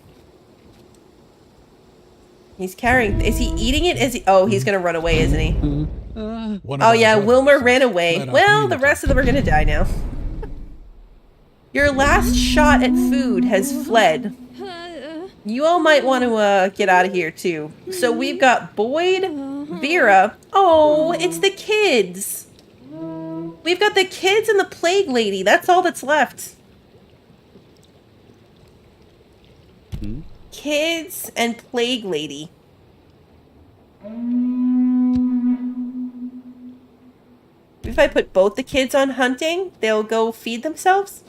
He's carrying... Is he eating it? Is he... Oh, he's gonna run away, isn't he? One of Oh our yeah, brothers Wilmer ran away. fled our Well, the community. rest of them are gonna die now. Your last shot at food has fled. You all might want to get out of here too. So we've got Boyd, Vera. Oh, it's the kids. We've got the kids and the plague lady. That's all that's left. Kids and plague lady. If I put both the kids on hunting, they'll go feed themselves.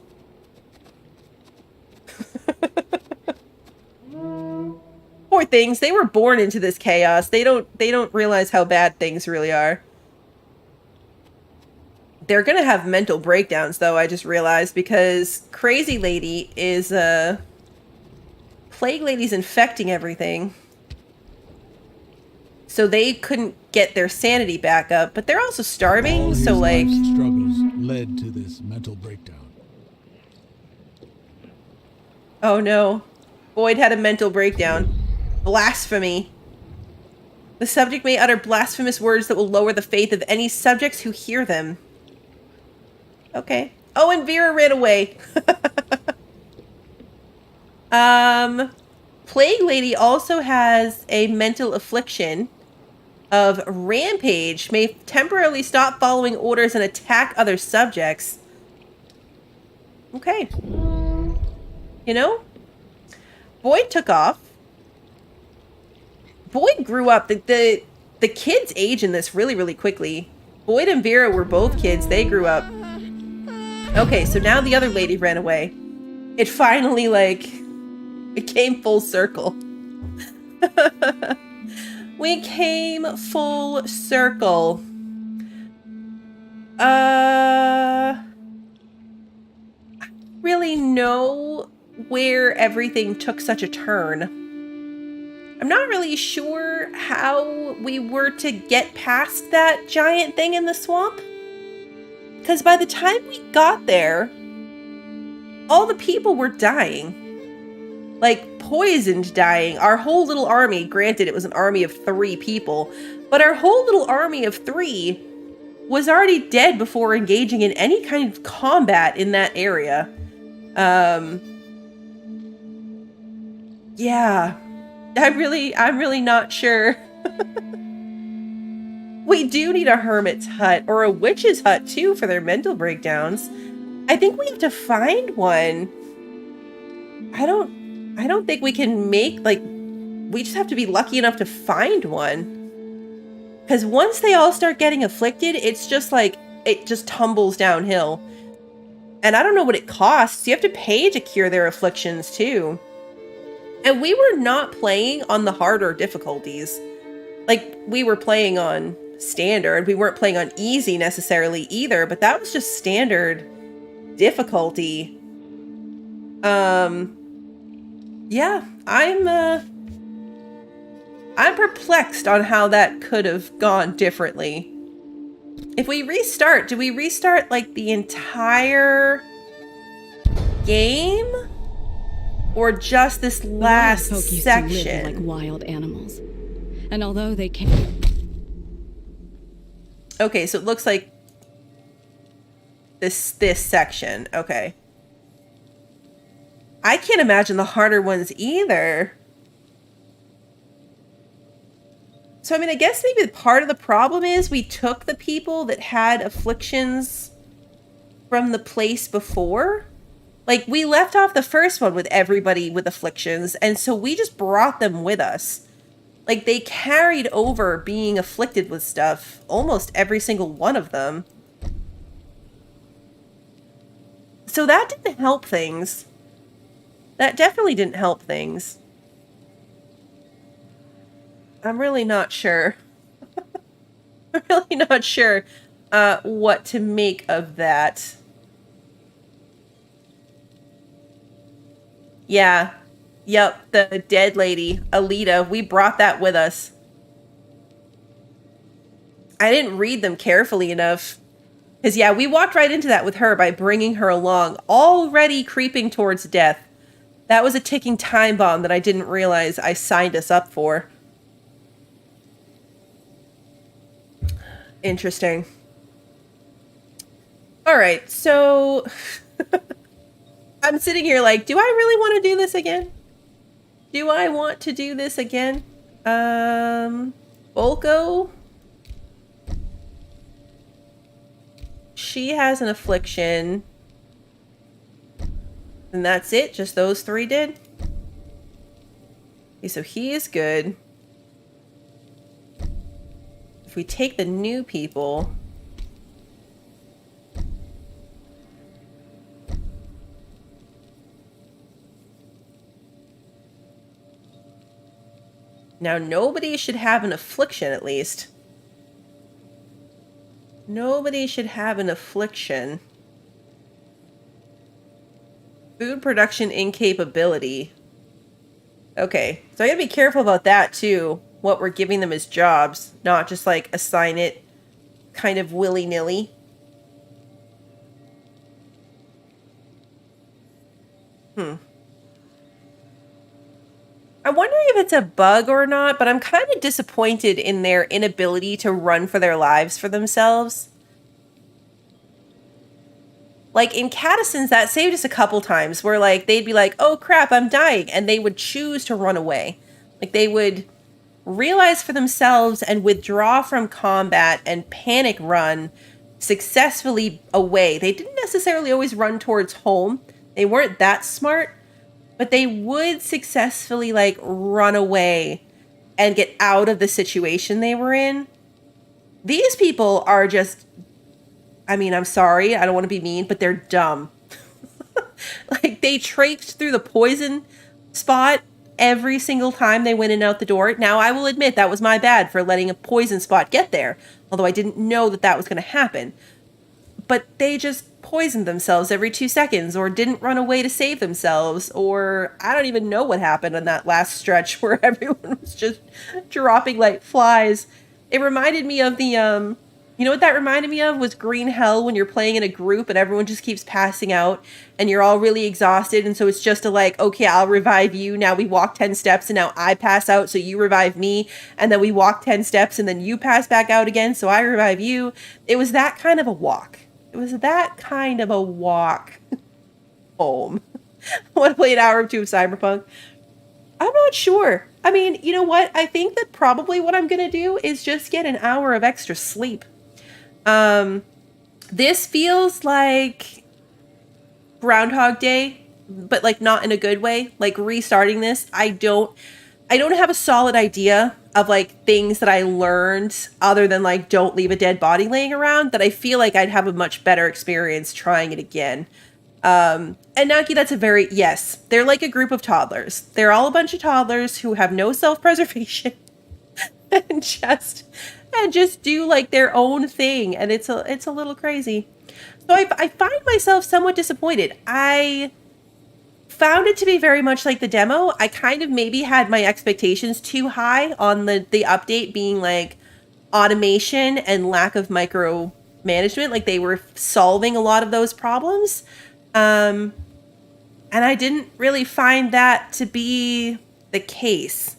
Poor things. They were born into this chaos. They don't realize how bad things really are. They're gonna have mental breakdowns, though, I just realized, because Crazy Lady is, Plague Lady's infecting everything. So they couldn't get their sanity back up, but they're also starving, All so, his like... life's struggles led to this mental breakdown. Oh no. Boyd had a mental breakdown. Blasphemy. The subject may utter blasphemous words that will lower the faith of any subjects who hear them. Okay. Oh, and Vera ran away. Plague Lady also has a mental affliction of rampage, may temporarily stop following orders and attack other subjects. Okay. You know? Boyd took off. Boyd grew up. The kids age in this really, really quickly. Boyd and Vera were both kids. They grew up. Okay, so now the other lady ran away. It finally, like, it came full circle. We came full circle. I don't really know where everything took such a turn. I'm not really sure how we were to get past that giant thing in the swamp. Because by the time we got there, all the people were dying. Like, poisoned dying. Our whole little army, granted it was an army of 3 people, but our whole little army of 3 was already dead before engaging in any kind of combat in that area. Yeah. I'm really not sure. We do need a hermit's hut, or a witch's hut too, for their mental breakdowns. I think we have to find one. I don't think we can make, like, we just have to be lucky enough to find one. Because once they all start getting afflicted, it's just like, it just tumbles downhill. And I don't know what it costs. You have to pay to cure their afflictions too. And we were not playing on the harder difficulties. Like, we were playing on standard. We weren't playing on easy necessarily either, but that was just standard difficulty. Yeah, I'm perplexed on how that could have gone differently. If we restart, do we restart, like, the entire game? Or just this last section? Used to live like wild animals. And although they can't... Okay, so it looks like this section. Okay. I can't imagine the harder ones either. So, I mean, I guess maybe part of the problem is we took the people that had afflictions from the place before. Like, we left off the first one with everybody with afflictions, and so we just brought them with us. Like, they carried over being afflicted with stuff, almost every single one of them. So that didn't help things. That definitely didn't help things. I'm really not sure. I'm really not sure what to make of that. Yeah. Yep, the dead lady, Alita, we brought that with us. I didn't read them carefully enough. Because, yeah, we walked right into that with her by bringing her along, already creeping towards death. That was a ticking time bomb that I didn't realize I signed us up for. Interesting. Alright, so... I'm sitting here like, do I really want to do this again? Do I want to do this again? Volko? She has an affliction. And that's it? Just those 3 did? Okay, so he is good. If we take the new people... Now, nobody should have an affliction, at least. Nobody should have an affliction. Food production incapability. Okay, so I gotta be careful about that too. What we're giving them as jobs, not just like assign it kind of willy-nilly. I'm wondering if it's a bug or not, but I'm kind of disappointed in their inability to run for their lives for themselves. Like in Cattisons, that saved us a couple times where like they'd be like, oh crap, I'm dying. And they would choose to run away. Like they would realize for themselves and withdraw from combat and panic run successfully away. They didn't necessarily always run towards home. They weren't that smart, but they would successfully like run away and get out of the situation they were in. These people are just, I mean, I'm sorry, I don't want to be mean, but they're dumb. Like they traipsed through the poison spot every single time they went in and out the door. Now, I will admit that was my bad for letting a poison spot get there, although I didn't know that that was going to happen. But they just poisoned themselves every 2 seconds or didn't run away to save themselves, or I don't even know what happened on that last stretch where everyone was just dropping like flies. It reminded me of the, you know what that reminded me of was Green Hell, when you're playing in a group and everyone just keeps passing out and you're all really exhausted. And so it's just a like, okay, I'll revive you. Now we walk 10 steps and now I pass out. So you revive me. And then we walk 10 steps and then you pass back out again. So I revive you. It was that kind of a walk. It was that kind of a walk home. I want to play an hour or two of Cyberpunk. I'm not sure. I mean, you know what? I think that probably what I'm going to do is just get an hour of extra sleep. This feels like Groundhog Day, but like not in a good way. Like restarting this, I don't have a solid idea of like things that I learned other than like don't leave a dead body laying around, that I feel like I'd have a much better experience trying it again. And Naki, that's a very, yes, they're like a group of toddlers. They're all a bunch of toddlers who have no self-preservation and just do like their own thing. And it's a little crazy. So I find myself somewhat disappointed. I found it to be very much like the demo. I kind of maybe had my expectations too high on the update being like automation and lack of micromanagement. Like they were solving a lot of those problems. And I didn't really find that to be the case.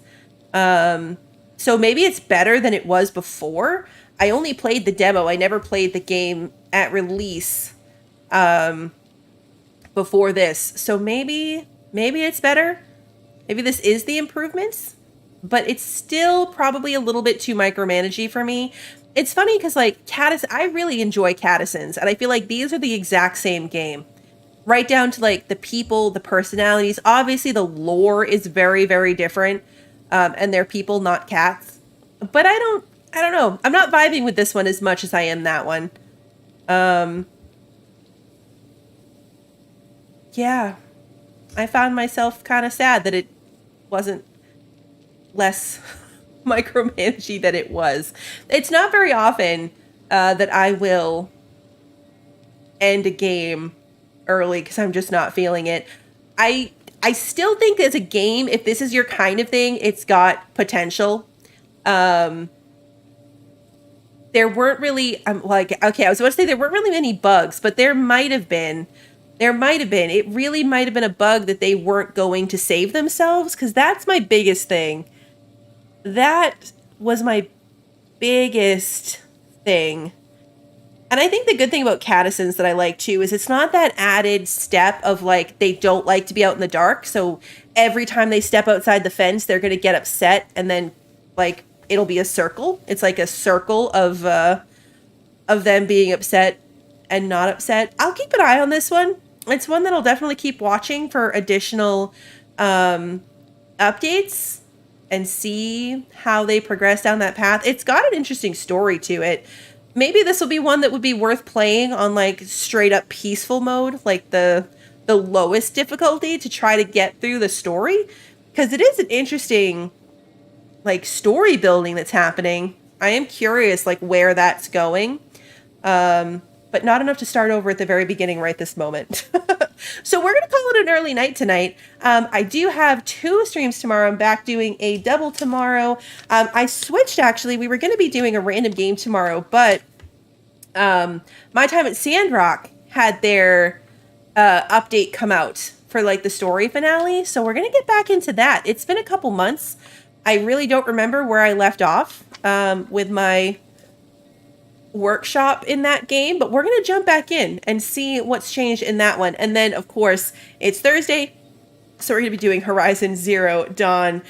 So maybe it's better than it was before. I only played the demo. I never played the game at release before this. So maybe it's better. Maybe this is the improvements. But it's still probably a little bit too micromanagey for me. It's funny because like I really enjoy Cattisons. And I feel like these are the exact same game. Right down to like the people, the personalities. Obviously the lore is very, very different. And they're people, not cats. But I don't know. I'm not vibing with this one as much as I am that one. Yeah. I found myself kind of sad that it wasn't less micromanagey than it was. It's not very often that I will end a game early because I'm just not feeling it. I still think as a game, if this is your kind of thing, it's got potential. There weren't really, I was about to say there weren't really many bugs, but there might have been. It really might have been a bug that they weren't going to save themselves, because that's my biggest thing. That was my biggest thing. And I think the good thing about Cattisons that I like too is it's not that added step of like they don't like to be out in the dark. So every time they step outside the fence, they're going to get upset, and then like it'll be a circle. It's like a circle of them being upset and not upset. I'll keep an eye on this one. It's one that I'll definitely keep watching for additional updates and see how they progress down that path. It's got an interesting story to it. Maybe this will be one that would be worth playing on like straight up peaceful mode, like the lowest difficulty, to try to get through the story, because it is an interesting like story building that's happening. I am curious like where that's going. but not enough to start over at the very beginning right this moment. So we're going to call it an early night tonight. I do have 2 streams tomorrow. I'm back doing a double tomorrow. I switched, actually. We were going to be doing a random game tomorrow, but My Time at Sandrock had their update come out for like the story finale. So we're going to get back into that. It's been a couple months. I really don't remember where I left off with my workshop in that game, but we're going to jump back in and see what's changed in that one. And then, of course, it's Thursday, so we're going to be doing Horizon Zero Dawn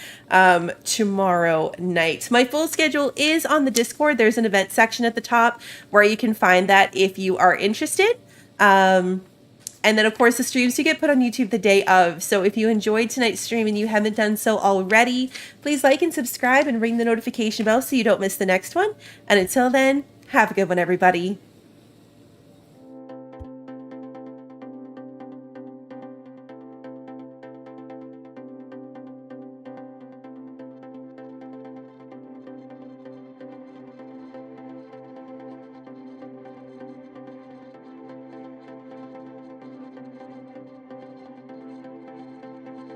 tomorrow night. My full schedule is on the Discord. There's an event section at the top where you can find that if you are interested. And then, of course, the streams do get put on YouTube the day of. So if you enjoyed tonight's stream and you haven't done so already, please like and subscribe and ring the notification bell so you don't miss the next one. And until then, have a good one, everybody.